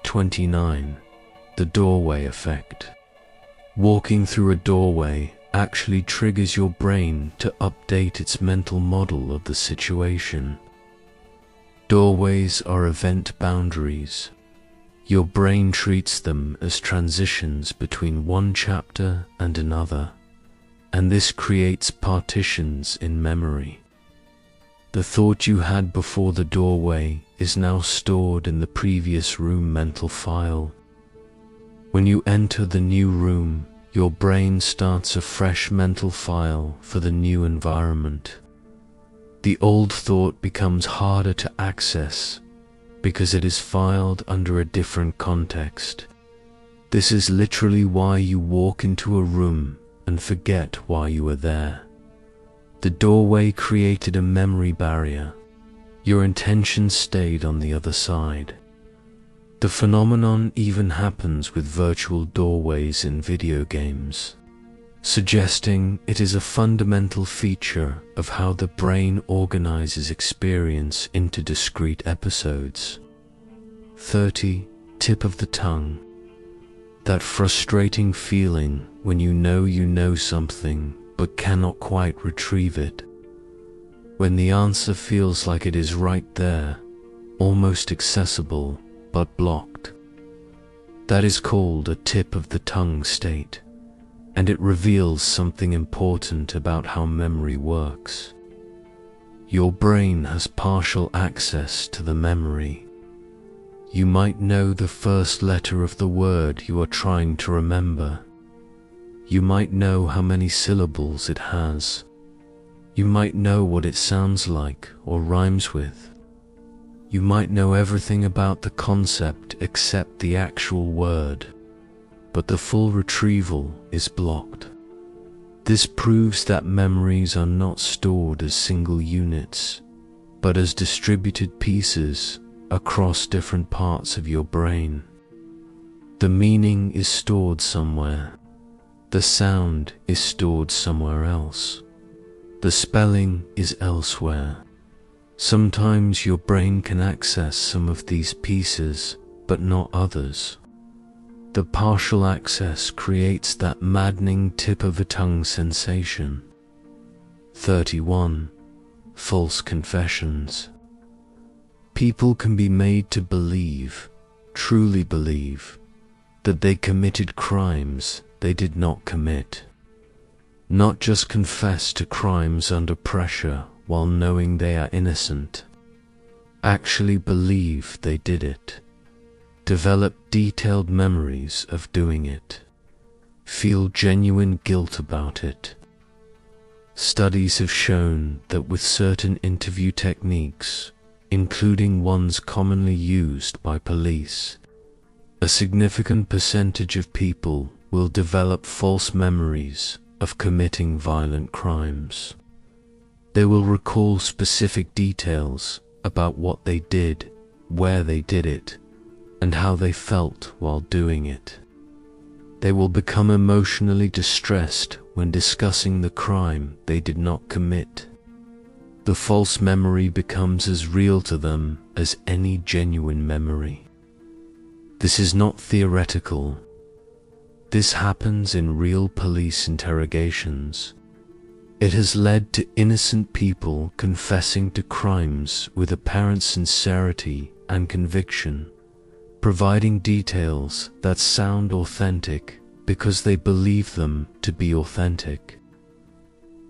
29. The doorway effect. Walking through a doorway actually triggers your brain to update its mental model of the situation. Doorways are event boundaries. Your brain treats them as transitions between one chapter and another, and this creates partitions in memory. The thought you had before the doorway is now stored in the previous room mental file. When you enter the new room, your brain starts a fresh mental file for the new environment. The old thought becomes harder to access because it is filed under a different context. This is literally why you walk into a room and forget why you were there. The doorway created a memory barrier. Your intention stayed on the other side. The phenomenon even happens with virtual doorways in video games, suggesting it is a fundamental feature of how the brain organizes experience into discrete episodes. 30. Tip of the tongue. That frustrating feeling when you know something but cannot quite retrieve it. When the answer feels like it is right there, almost accessible, but blocked. That is called a tip of the tongue state, and it reveals something important about how memory works. Your brain has partial access to the memory. You might know the first letter of the word you are trying to remember. You might know how many syllables it has. You might know what it sounds like or rhymes with. You might know everything about the concept except the actual word, but the full retrieval is blocked. This proves that memories are not stored as single units, but as distributed pieces across different parts of your brain. The meaning is stored somewhere. The sound is stored somewhere else. The spelling is elsewhere. Sometimes your brain can access some of these pieces, but not others. The partial access creates that maddening tip of the tongue sensation. 31. False confessions. People can be made to believe, truly believe, that they committed crimes they did not commit. Not just confess to crimes under pressure while knowing they are innocent. Actually believe they did it. Develop detailed memories of doing it. Feel genuine guilt about it. Studies have shown that with certain interview techniques, including ones commonly used by police, a significant percentage of people will develop false memories of committing violent crimes. They will recall specific details about what they did, where they did it, and how they felt while doing it. They will become emotionally distressed when discussing the crime they did not commit. The false memory becomes as real to them as any genuine memory. This is not theoretical. This happens in real police interrogations. It has led to innocent people confessing to crimes with apparent sincerity and conviction, providing details that sound authentic because they believe them to be authentic.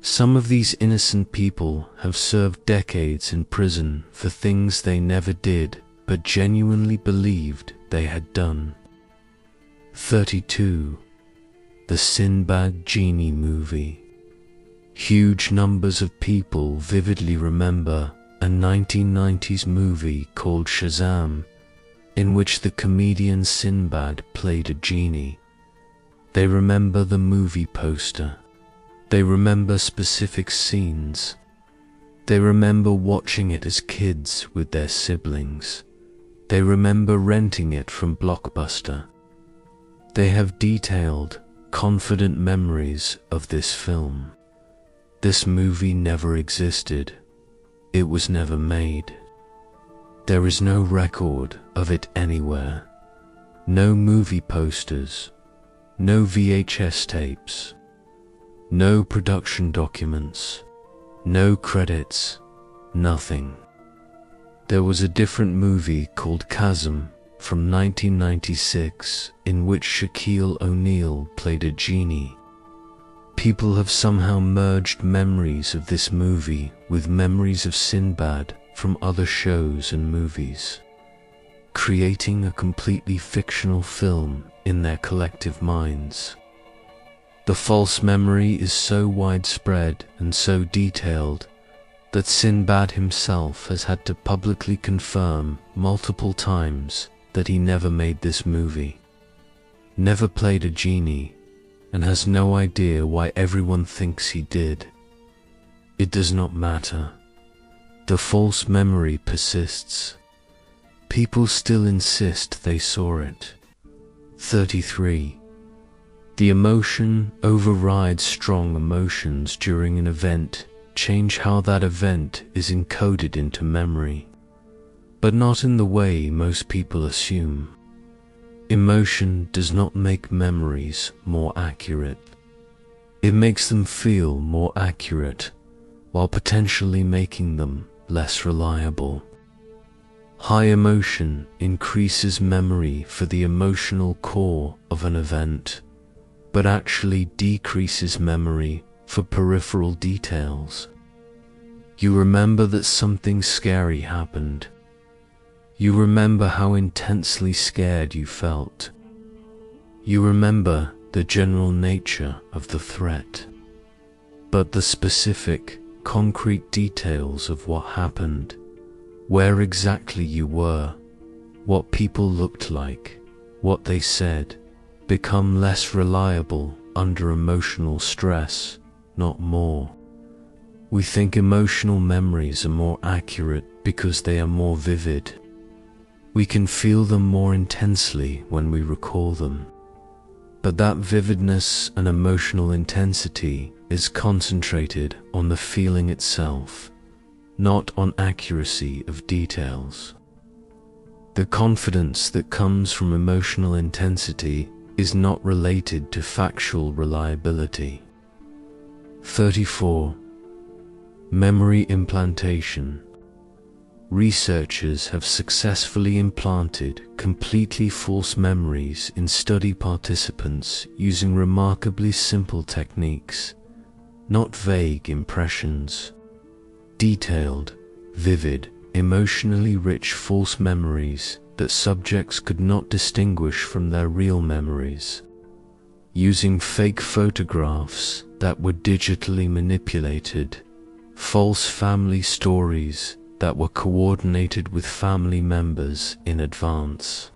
Some of these innocent people have served decades in prison for things they never did but genuinely believed they had done. 32. The Sinbad Genie movie. Huge numbers of people vividly remember a 1990s movie called Shazam, in which the comedian Sinbad played a genie. They remember the movie poster. They remember specific scenes. They remember watching it as kids with their siblings. They remember renting it from Blockbuster. They have detailed, confident memories of this film. This movie never existed. It was never made. There is no record of it anywhere. No movie posters, no VHS tapes, no production documents, no credits, nothing. There was a different movie called Chasm from 1996 in which Shaquille O'Neal played a genie. People have somehow merged memories of this movie with memories of Sinbad from other shows and movies, creating a completely fictional film in their collective minds. The false memory is so widespread and so detailed that Sinbad himself has had to publicly confirm multiple times that he never made this movie, never played a genie, and has no idea why everyone thinks he did. It does not matter. The false memory persists. People still insist they saw it. 33. The emotion overrides strong emotions during an event, change how that event is encoded into memory, but not in the way most people assume. Emotion does not make memories more accurate. It makes them feel more accurate, while potentially making them less reliable. High emotion increases memory for the emotional core of an event, but actually decreases memory for peripheral details. You remember that something scary happened. You remember how intensely scared you felt. You remember the general nature of the threat, but the specific, concrete details of what happened, where exactly you were, what people looked like, what they said, become less reliable under emotional stress, not more. We think emotional memories are more accurate because they are more vivid. We can feel them more intensely when we recall them. But that vividness and emotional intensity is concentrated on the feeling itself, not on accuracy of details. The confidence that comes from emotional intensity is not related to factual reliability. 34. Memory implantation. Researchers have successfully implanted completely false memories in study participants using remarkably simple techniques, not vague impressions. Detailed, vivid, emotionally rich false memories that subjects could not distinguish from their real memories. Using fake photographs that were digitally manipulated, false family stories that were coordinated with family members in advance,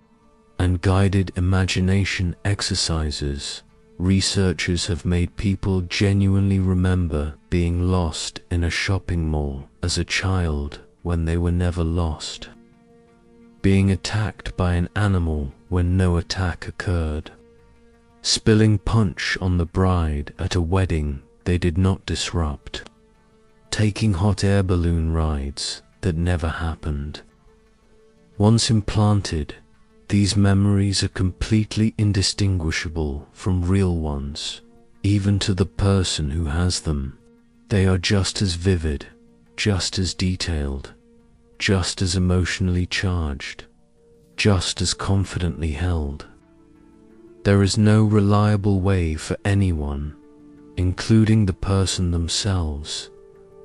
and guided imagination exercises, researchers have made people genuinely remember being lost in a shopping mall as a child when they were never lost, being attacked by an animal when no attack occurred, spilling punch on the bride at a wedding they did not disrupt, taking hot air balloon rides that never happened. Once implanted, these memories are completely indistinguishable from real ones, even to the person who has them. They are just as vivid, just as detailed, just as emotionally charged, just as confidently held. There is no reliable way for anyone, including the person themselves,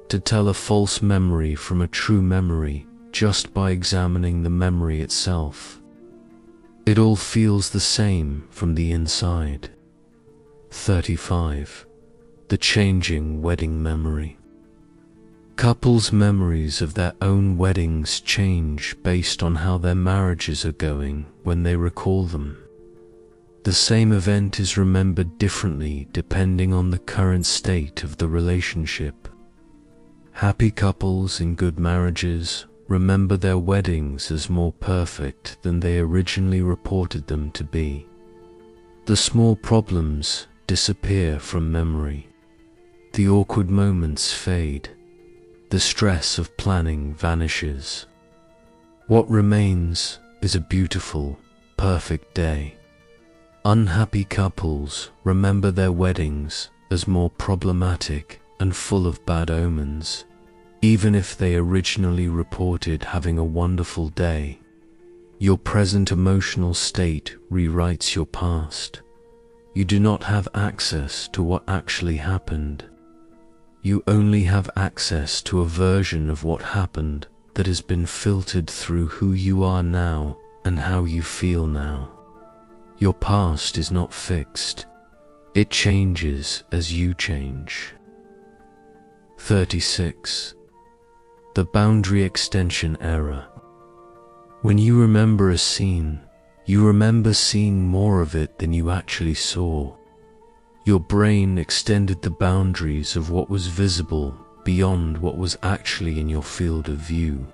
to tell a false memory from a true memory just by examining the memory itself. It all feels the same from the inside. 35. The changing wedding memory. Couples' memories of their own weddings change based on how their marriages are going when they recall them. The same event is remembered differently depending on the current state of the relationship. Happy couples in good marriages remember their weddings as more perfect than they originally reported them to be. The small problems disappear from memory. The awkward moments fade. The stress of planning vanishes. What remains is a beautiful, perfect day. Unhappy couples remember their weddings as more problematic and full of bad omens, even if they originally reported having a wonderful day. Your present emotional state rewrites your past. You do not have access to what actually happened. You only have access to a version of what happened that has been filtered through who you are now and how you feel now. Your past is not fixed. It changes as you change. 36. The boundary extension error. When you remember a scene, you remember seeing more of it than you actually saw. Your brain extended the boundaries of what was visible beyond what was actually in your field of view.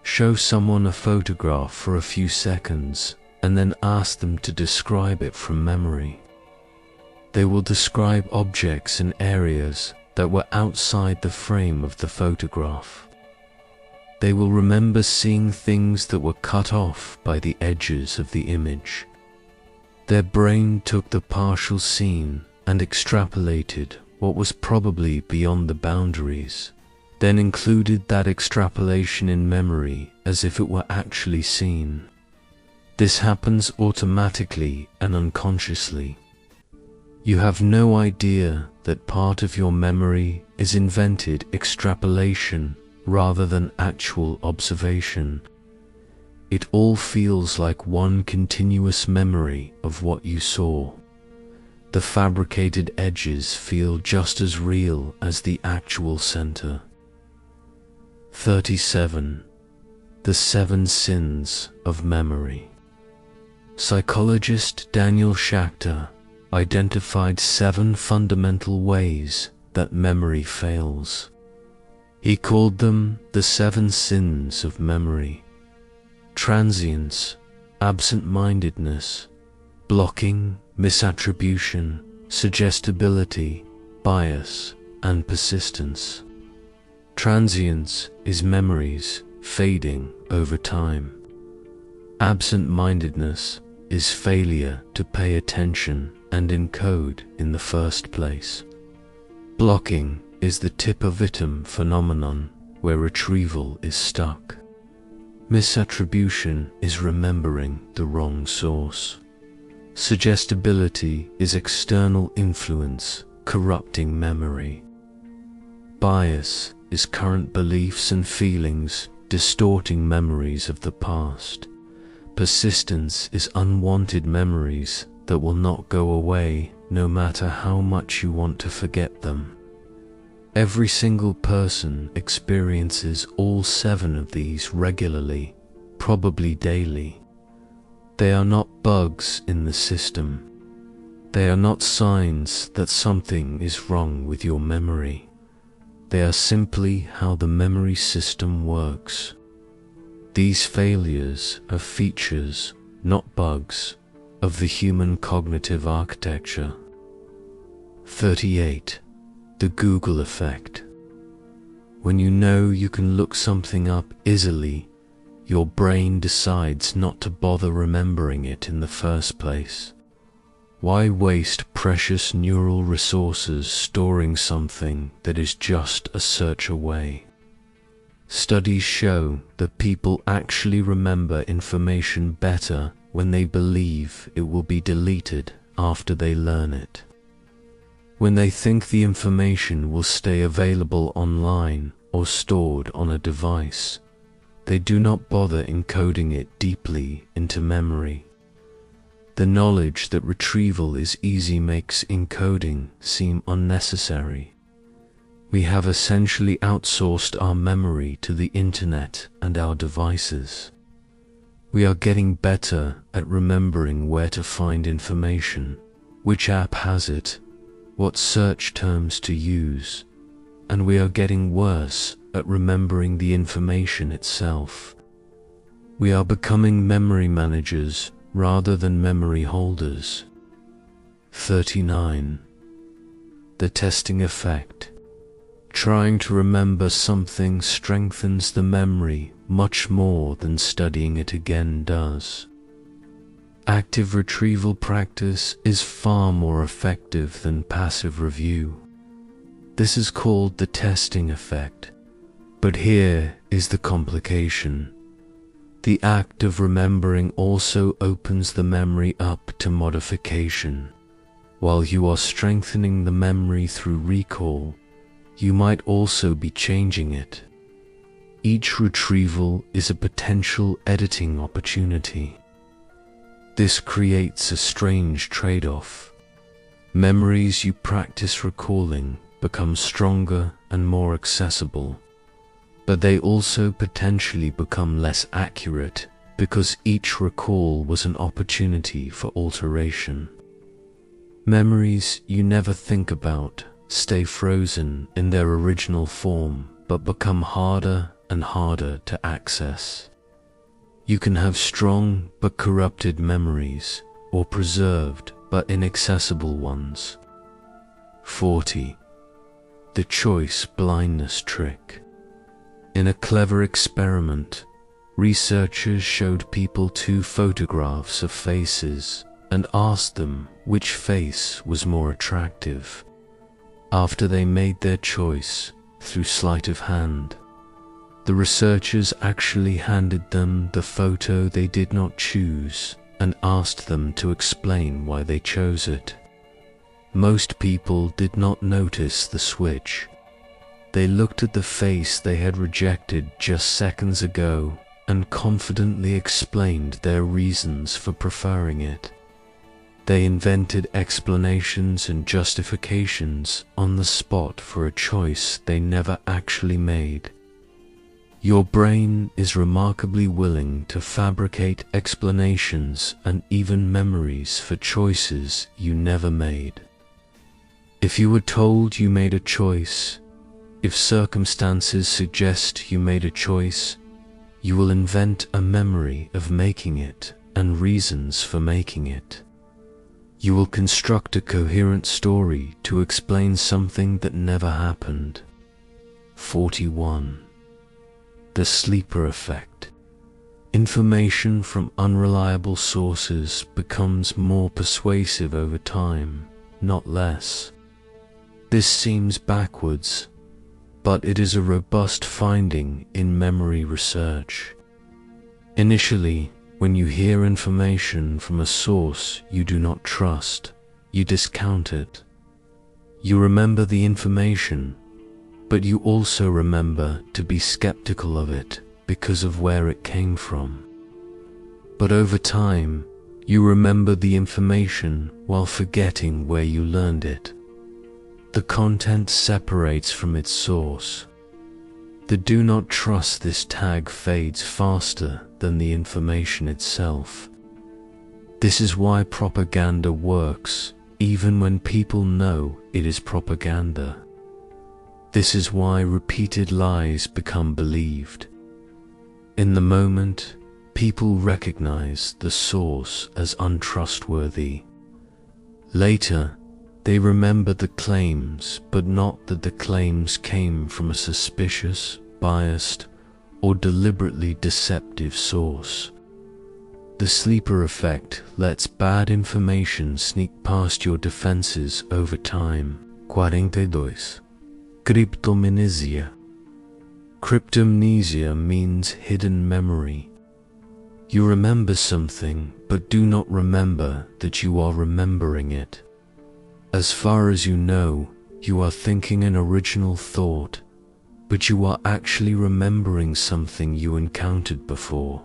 Show someone a photograph for a few seconds and then ask them to describe it from memory. They will describe objects and areas that were outside the frame of the photograph. They will remember seeing things that were cut off by the edges of the image. Their brain took the partial scene and extrapolated what was probably beyond the boundaries, then included that extrapolation in memory as if it were actually seen. This happens automatically and unconsciously. You have no idea that part of your memory is invented extrapolation rather than actual observation. It all feels like one continuous memory of what you saw. The fabricated edges feel just as real as the actual center. 37. The 7 sins of memory. Psychologist Daniel Schacter identified 7 fundamental ways that memory fails. He called them the 7 sins of memory: transience, absent-mindedness, blocking, misattribution, suggestibility, bias, and persistence. Transience is memories fading over time. Absent-mindedness is failure to pay attention and encode in the first place. Blocking is the tip-of-item phenomenon where retrieval is stuck. Misattribution is remembering the wrong source. Suggestibility is external influence corrupting memory. Bias is current beliefs and feelings distorting memories of the past. Persistence is unwanted memories that will not go away no matter how much you want to forget them. Every single person experiences all 7 of these regularly, probably daily. They are not bugs in the system. They are not signs that something is wrong with your memory. They are simply how the memory system works. These failures are features, not bugs, of the human cognitive architecture. 38. The Google Effect. When you know you can look something up easily, your brain decides not to bother remembering it in the first place. Why waste precious neural resources storing something that is just a search away? Studies show that people actually remember information better when they believe it will be deleted after they learn it. When they think the information will stay available online or stored on a device, they do not bother encoding it deeply into memory. The knowledge that retrieval is easy makes encoding seem unnecessary. We have essentially outsourced our memory to the internet and our devices. We are getting better at remembering where to find information, which app has it, what search terms to use, and we are getting worse at remembering the information itself. We are becoming memory managers rather than memory holders. 39. The testing effect. Trying to remember something strengthens the memory much more than studying it again does. Active retrieval practice is far more effective than passive review. This is called the testing effect. But here is the complication. The act of remembering also opens the memory up to modification. While you are strengthening the memory through recall, you might also be changing it. Each retrieval is a potential editing opportunity. This creates a strange trade-off. Memories you practice recalling become stronger and more accessible, but they also potentially become less accurate because each recall was an opportunity for alteration. Memories you never think about stay frozen in their original form but become harder and harder to access. You can have strong but corrupted memories, or preserved but inaccessible ones. 40. The choice blindness trick. In a clever experiment, researchers showed people 2 photographs of faces and asked them which face was more attractive. After they made their choice through sleight of hand, the researchers actually handed them the photo they did not choose and asked them to explain why they chose it. Most people did not notice the switch. They looked at the face they had rejected just seconds ago and confidently explained their reasons for preferring it. They invented explanations and justifications on the spot for a choice they never actually made. Your brain is remarkably willing to fabricate explanations and even memories for choices you never made. If you were told you made a choice, if circumstances suggest you made a choice, you will invent a memory of making it and reasons for making it. You will construct a coherent story to explain something that never happened. 41. The sleeper effect. Information from unreliable sources becomes more persuasive over time, not less. This seems backwards, but it is a robust finding in memory research. Initially, when you hear information from a source you do not trust, you discount it. You remember the information, but you also remember to be skeptical of it because of where it came from. But over time, you remember the information while forgetting where you learned it. The content separates from its source. The do not trust this tag fades faster than the information itself. This is why propaganda works, even when people know it is propaganda. This is why repeated lies become believed. In the moment, people recognize the source as untrustworthy. Later, they remember the claims, but not that the claims came from a suspicious, biased, or deliberately deceptive source. The sleeper effect lets bad information sneak past your defenses over time. 42. Cryptomnesia. Cryptomnesia means hidden memory. You remember something, but do not remember that you are remembering it. As far as you know, you are thinking an original thought, but you are actually remembering something you encountered before.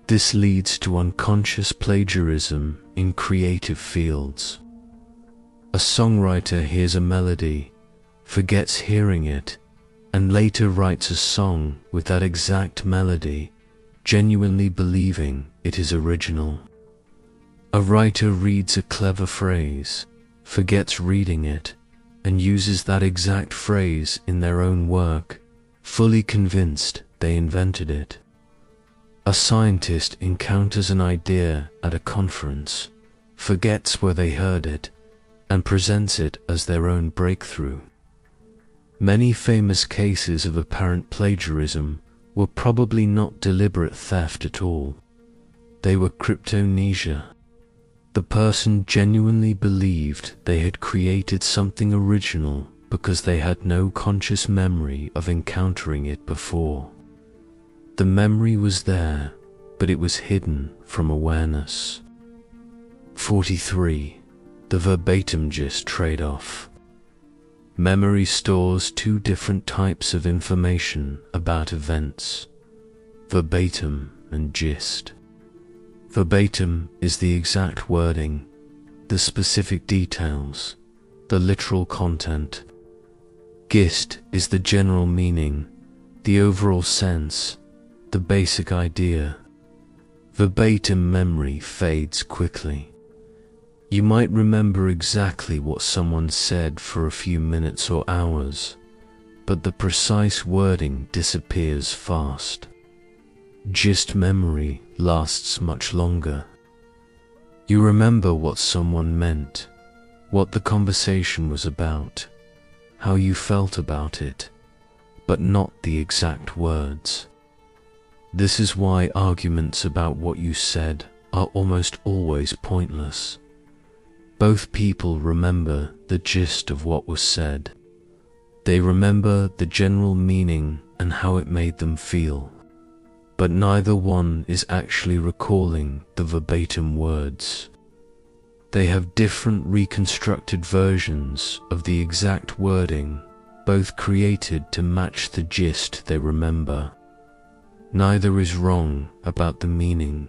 This leads to unconscious plagiarism in creative fields. A songwriter hears a melody, forgets hearing it, and later writes a song with that exact melody, genuinely believing it is original. A writer reads a clever phrase, forgets reading it, and uses that exact phrase in their own work, fully convinced they invented it. A scientist encounters an idea at a conference, forgets where they heard it, and presents it as their own breakthrough. Many famous cases of apparent plagiarism were probably not deliberate theft at all. They were cryptomnesia. The person genuinely believed they had created something original because they had no conscious memory of encountering it before. The memory was there, but it was hidden from awareness. 43. The verbatim gist trade-off. Memory stores two different types of information about events: verbatim and gist. Verbatim is the exact wording, the specific details, the literal content. Gist is the general meaning, the overall sense, the basic idea. Verbatim memory fades quickly. You might remember exactly what someone said for a few minutes or hours, but the precise wording disappears fast. Gist memory lasts much longer. You remember what someone meant, what the conversation was about, how you felt about it, but not the exact words. This is why arguments about what you said are almost always pointless. Both people remember the gist of what was said. They remember the general meaning and how it made them feel, but neither one is actually recalling the verbatim words. They have different reconstructed versions of the exact wording, both created to match the gist they remember. Neither is wrong about the meaning.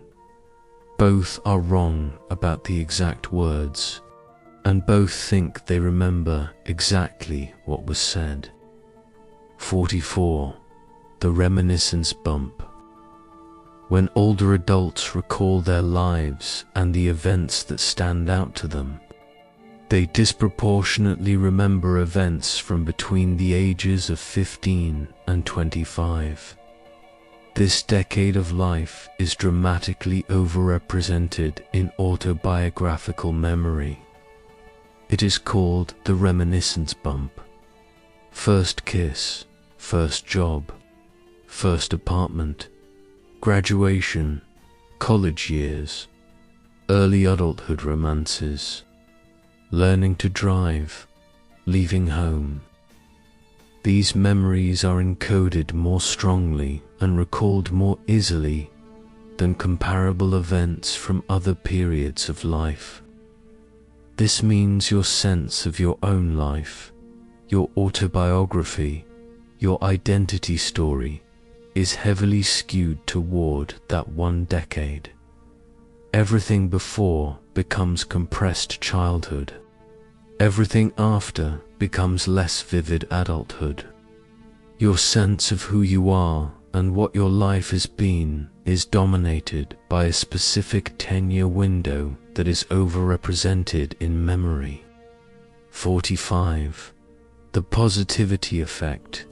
Both are wrong about the exact words, and both think they remember exactly what was said. 44. The reminiscence bump. When older adults recall their lives and the events that stand out to them, they disproportionately remember events from between the ages of 15 and 25. This decade of life is dramatically overrepresented in autobiographical memory. It is called the reminiscence bump. First kiss, first job, first apartment, graduation, college years, early adulthood romances, learning to drive, leaving home. These memories are encoded more strongly and recalled more easily than comparable events from other periods of life. This means your sense of your own life, your autobiography, your identity story is heavily skewed toward that one decade. Everything before becomes compressed childhood. Everything after becomes less vivid adulthood. Your sense of who you are and what your life has been is dominated by a specific 10-year window that is overrepresented in memory. 45. The positivity effect.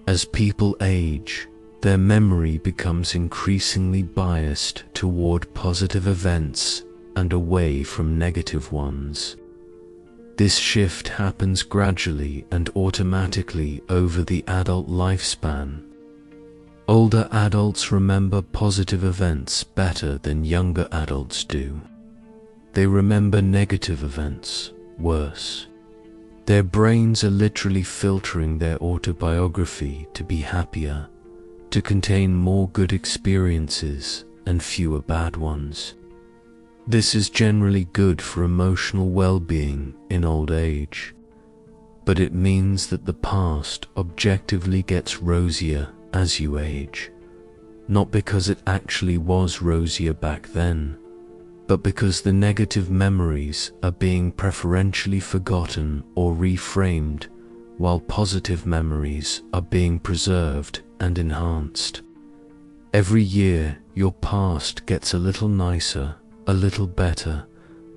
As people age, their memory becomes increasingly biased toward positive events and away from negative ones. This shift happens gradually and automatically over the adult lifespan. Older adults remember positive events better than younger adults do. They remember negative events worse. Their brains are literally filtering their autobiography to be happier, to contain more good experiences and fewer bad ones. This is generally good for emotional well-being in old age, but it means that the past objectively gets rosier as you age, not because it actually was rosier back then, but because the negative memories are being preferentially forgotten or reframed, while positive memories are being preserved and enhanced. Every year, your past gets a little nicer, a little better,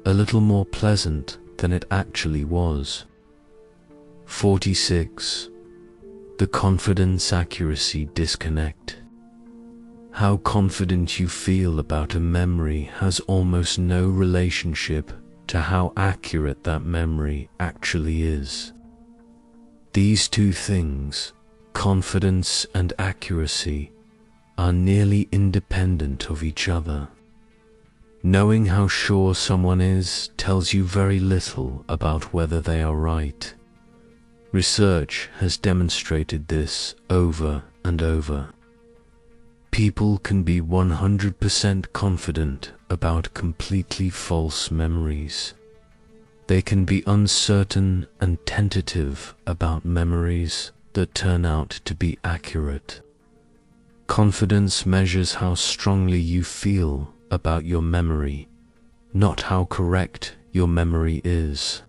a little more pleasant than it actually was. 46. The confidence-accuracy disconnect. How confident you feel about a memory has almost no relationship to how accurate that memory actually is. These two things, confidence and accuracy, are nearly independent of each other. Knowing how sure someone is tells you very little about whether they are right. Research has demonstrated this over and over. People can be 100% confident about completely false memories. They can be uncertain and tentative about memories that turn out to be accurate. Confidence measures how strongly you feel about your memory, not how correct your memory is.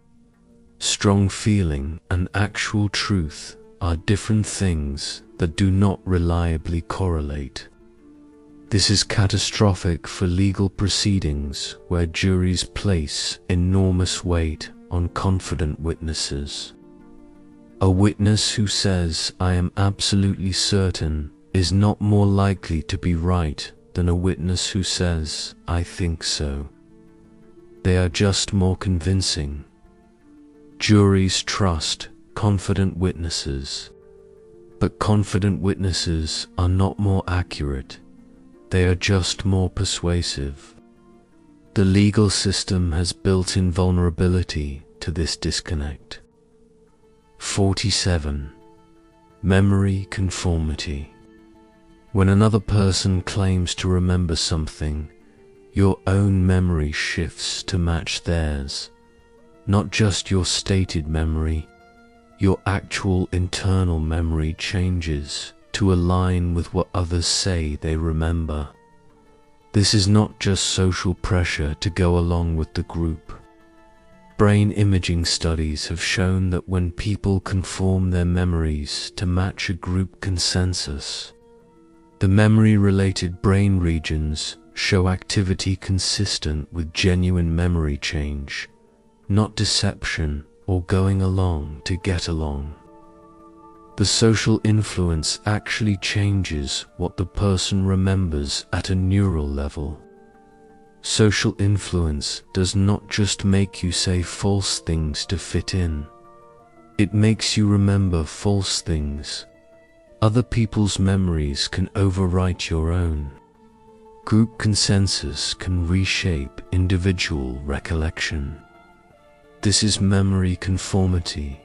Strong feeling and actual truth are different things that do not reliably correlate. This is catastrophic for legal proceedings where juries place enormous weight on confident witnesses. A witness who says, "I am absolutely certain," is not more likely to be right than a witness who says, "I think so." They are just more convincing. Juries trust confident witnesses, but confident witnesses are not more accurate. They are just more persuasive. The legal system has built-in vulnerability to this disconnect. 47. Memory conformity. When another person claims to remember something, your own memory shifts to match theirs. Not just your stated memory, your actual internal memory changes to align with what others say they remember. This is not just social pressure to go along with the group. Brain imaging studies have shown that when people conform their memories to match a group consensus, the memory-related brain regions show activity consistent with genuine memory change, not deception or going along to get along. The social influence actually changes what the person remembers at a neural level. Social influence does not just make you say false things to fit in. It makes you remember false things. Other people's memories can overwrite your own. Group consensus can reshape individual recollection. This is memory conformity,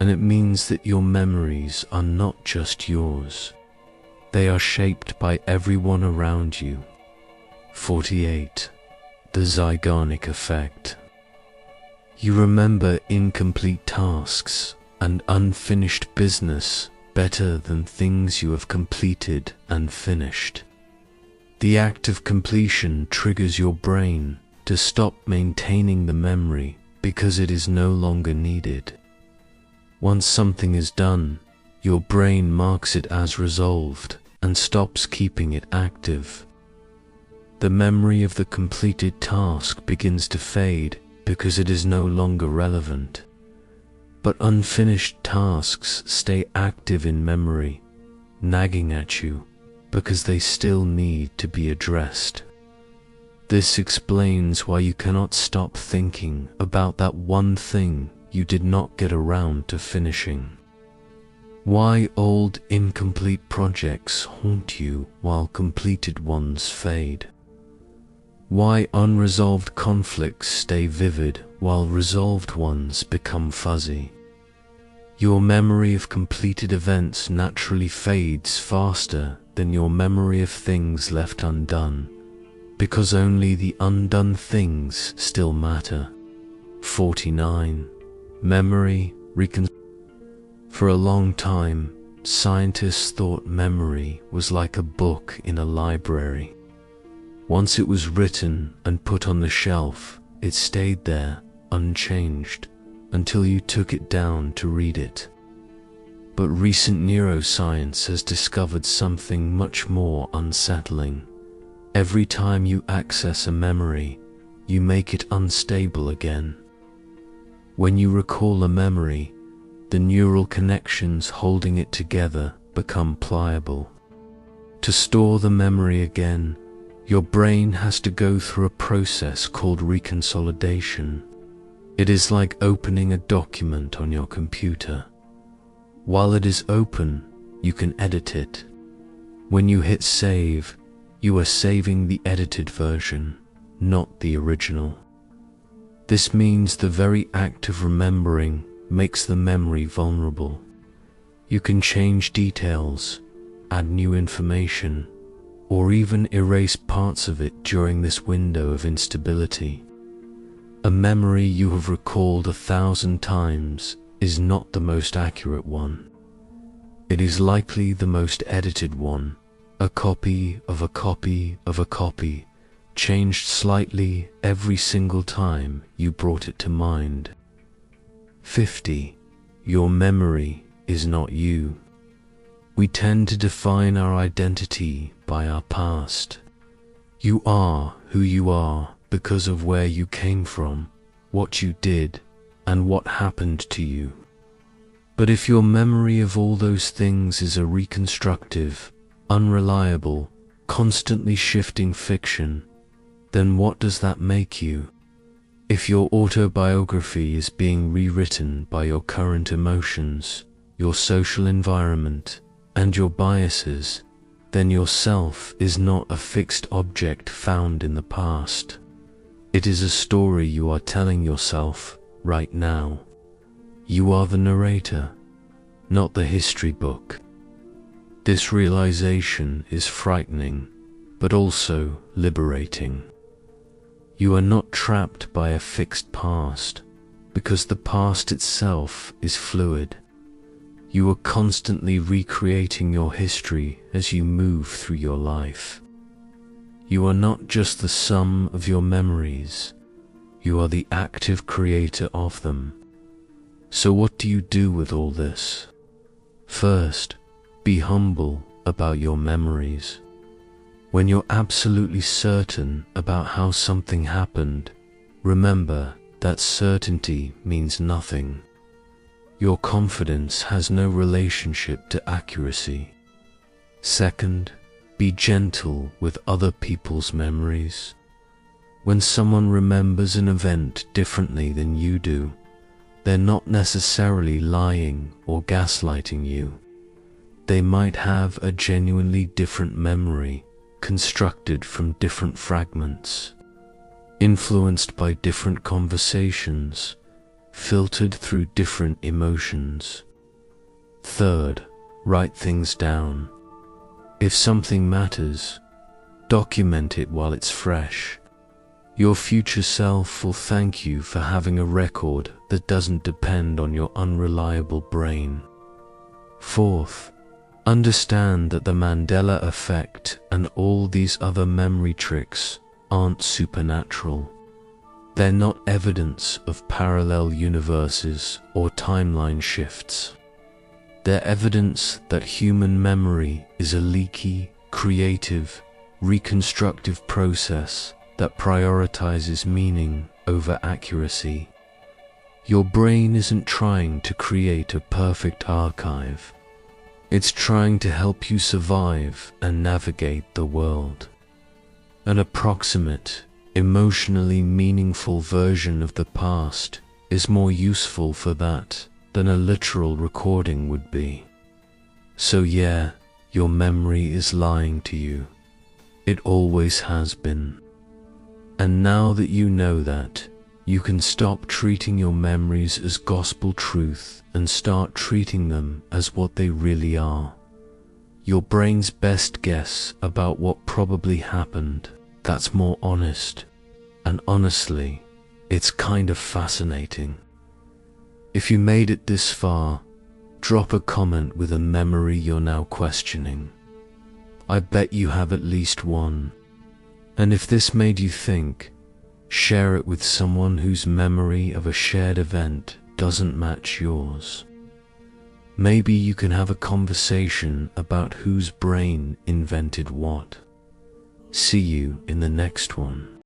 and it means that your memories are not just yours. They are shaped by everyone around you. 48. The Zeigarnik Effect. You remember incomplete tasks and unfinished business better than things you have completed and finished. The act of completion triggers your brain to stop maintaining the memory because it is no longer needed. Once something is done, your brain marks it as resolved and stops keeping it active. The memory of the completed task begins to fade because it is no longer relevant. But unfinished tasks stay active in memory, nagging at you because they still need to be addressed. This explains why you cannot stop thinking about that one thing you did not get around to finishing. Why old incomplete projects haunt you while completed ones fade. Why unresolved conflicts stay vivid while resolved ones become fuzzy. Your memory of completed events naturally fades faster than your memory of things left undone, because only the undone things still matter. 49. Memory Reconstruction. For a long time, scientists thought memory was like a book in a library. Once it was written and put on the shelf, it stayed there, unchanged, until you took it down to read it. But recent neuroscience has discovered something much more unsettling. Every time you access a memory, you make it unstable again. When you recall a memory, the neural connections holding it together become pliable. To store the memory again, your brain has to go through a process called reconsolidation. It is like opening a document on your computer. While it is open, you can edit it. When you hit save, you are saving the edited version, not the original. This means the very act of remembering makes the memory vulnerable. You can change details, add new information, or even erase parts of it during this window of instability. A memory you have recalled 1,000 times is not the most accurate one. It is likely the most edited one, a copy of a copy of a copy, changed slightly every single time you brought it to mind. 50. Your memory is not you. We tend to define our identity by our past. You are who you are because of where you came from, what you did, and what happened to you. But if your memory of all those things is a reconstructive, unreliable, constantly shifting fiction, then what does that make you? If your autobiography is being rewritten by your current emotions, your social environment, and your biases, then yourself is not a fixed object found in the past. It is a story you are telling yourself right now. You are the narrator, not the history book. This realization is frightening, but also liberating. You are not trapped by a fixed past, because the past itself is fluid. You are constantly recreating your history as you move through your life. You are not just the sum of your memories, you are the active creator of them. So what do you do with all this? First, be humble about your memories. When you're absolutely certain about how something happened, remember that certainty means nothing. Your confidence has no relationship to accuracy. Second, be gentle with other people's memories. When someone remembers an event differently than you do, they're not necessarily lying or gaslighting you. They might have a genuinely different memory, constructed from different fragments, influenced by different conversations, filtered through different emotions. Third, write things down. If something matters, document it while it's fresh. Your future self will thank you for having a record that doesn't depend on your unreliable brain. Fourth, understand that the Mandela Effect and all these other memory tricks aren't supernatural. They're not evidence of parallel universes or timeline shifts. They're evidence that human memory is a leaky, creative, reconstructive process that prioritizes meaning over accuracy. Your brain isn't trying to create a perfect archive. It's trying to help you survive and navigate the world. An approximate, emotionally meaningful version of the past is more useful for that than a literal recording would be. So yeah, your memory is lying to you. It always has been. And now that you know that, you can stop treating your memories as gospel truth and start treating them as what they really are. Your brain's best guess about what probably happened that's more honest. And honestly, it's kind of fascinating. If you made it this far, drop a comment with a memory you're now questioning. I bet you have at least one. And if this made you think, share it with someone whose memory of a shared event doesn't match yours. Maybe you can have a conversation about whose brain invented what. See you in the next one.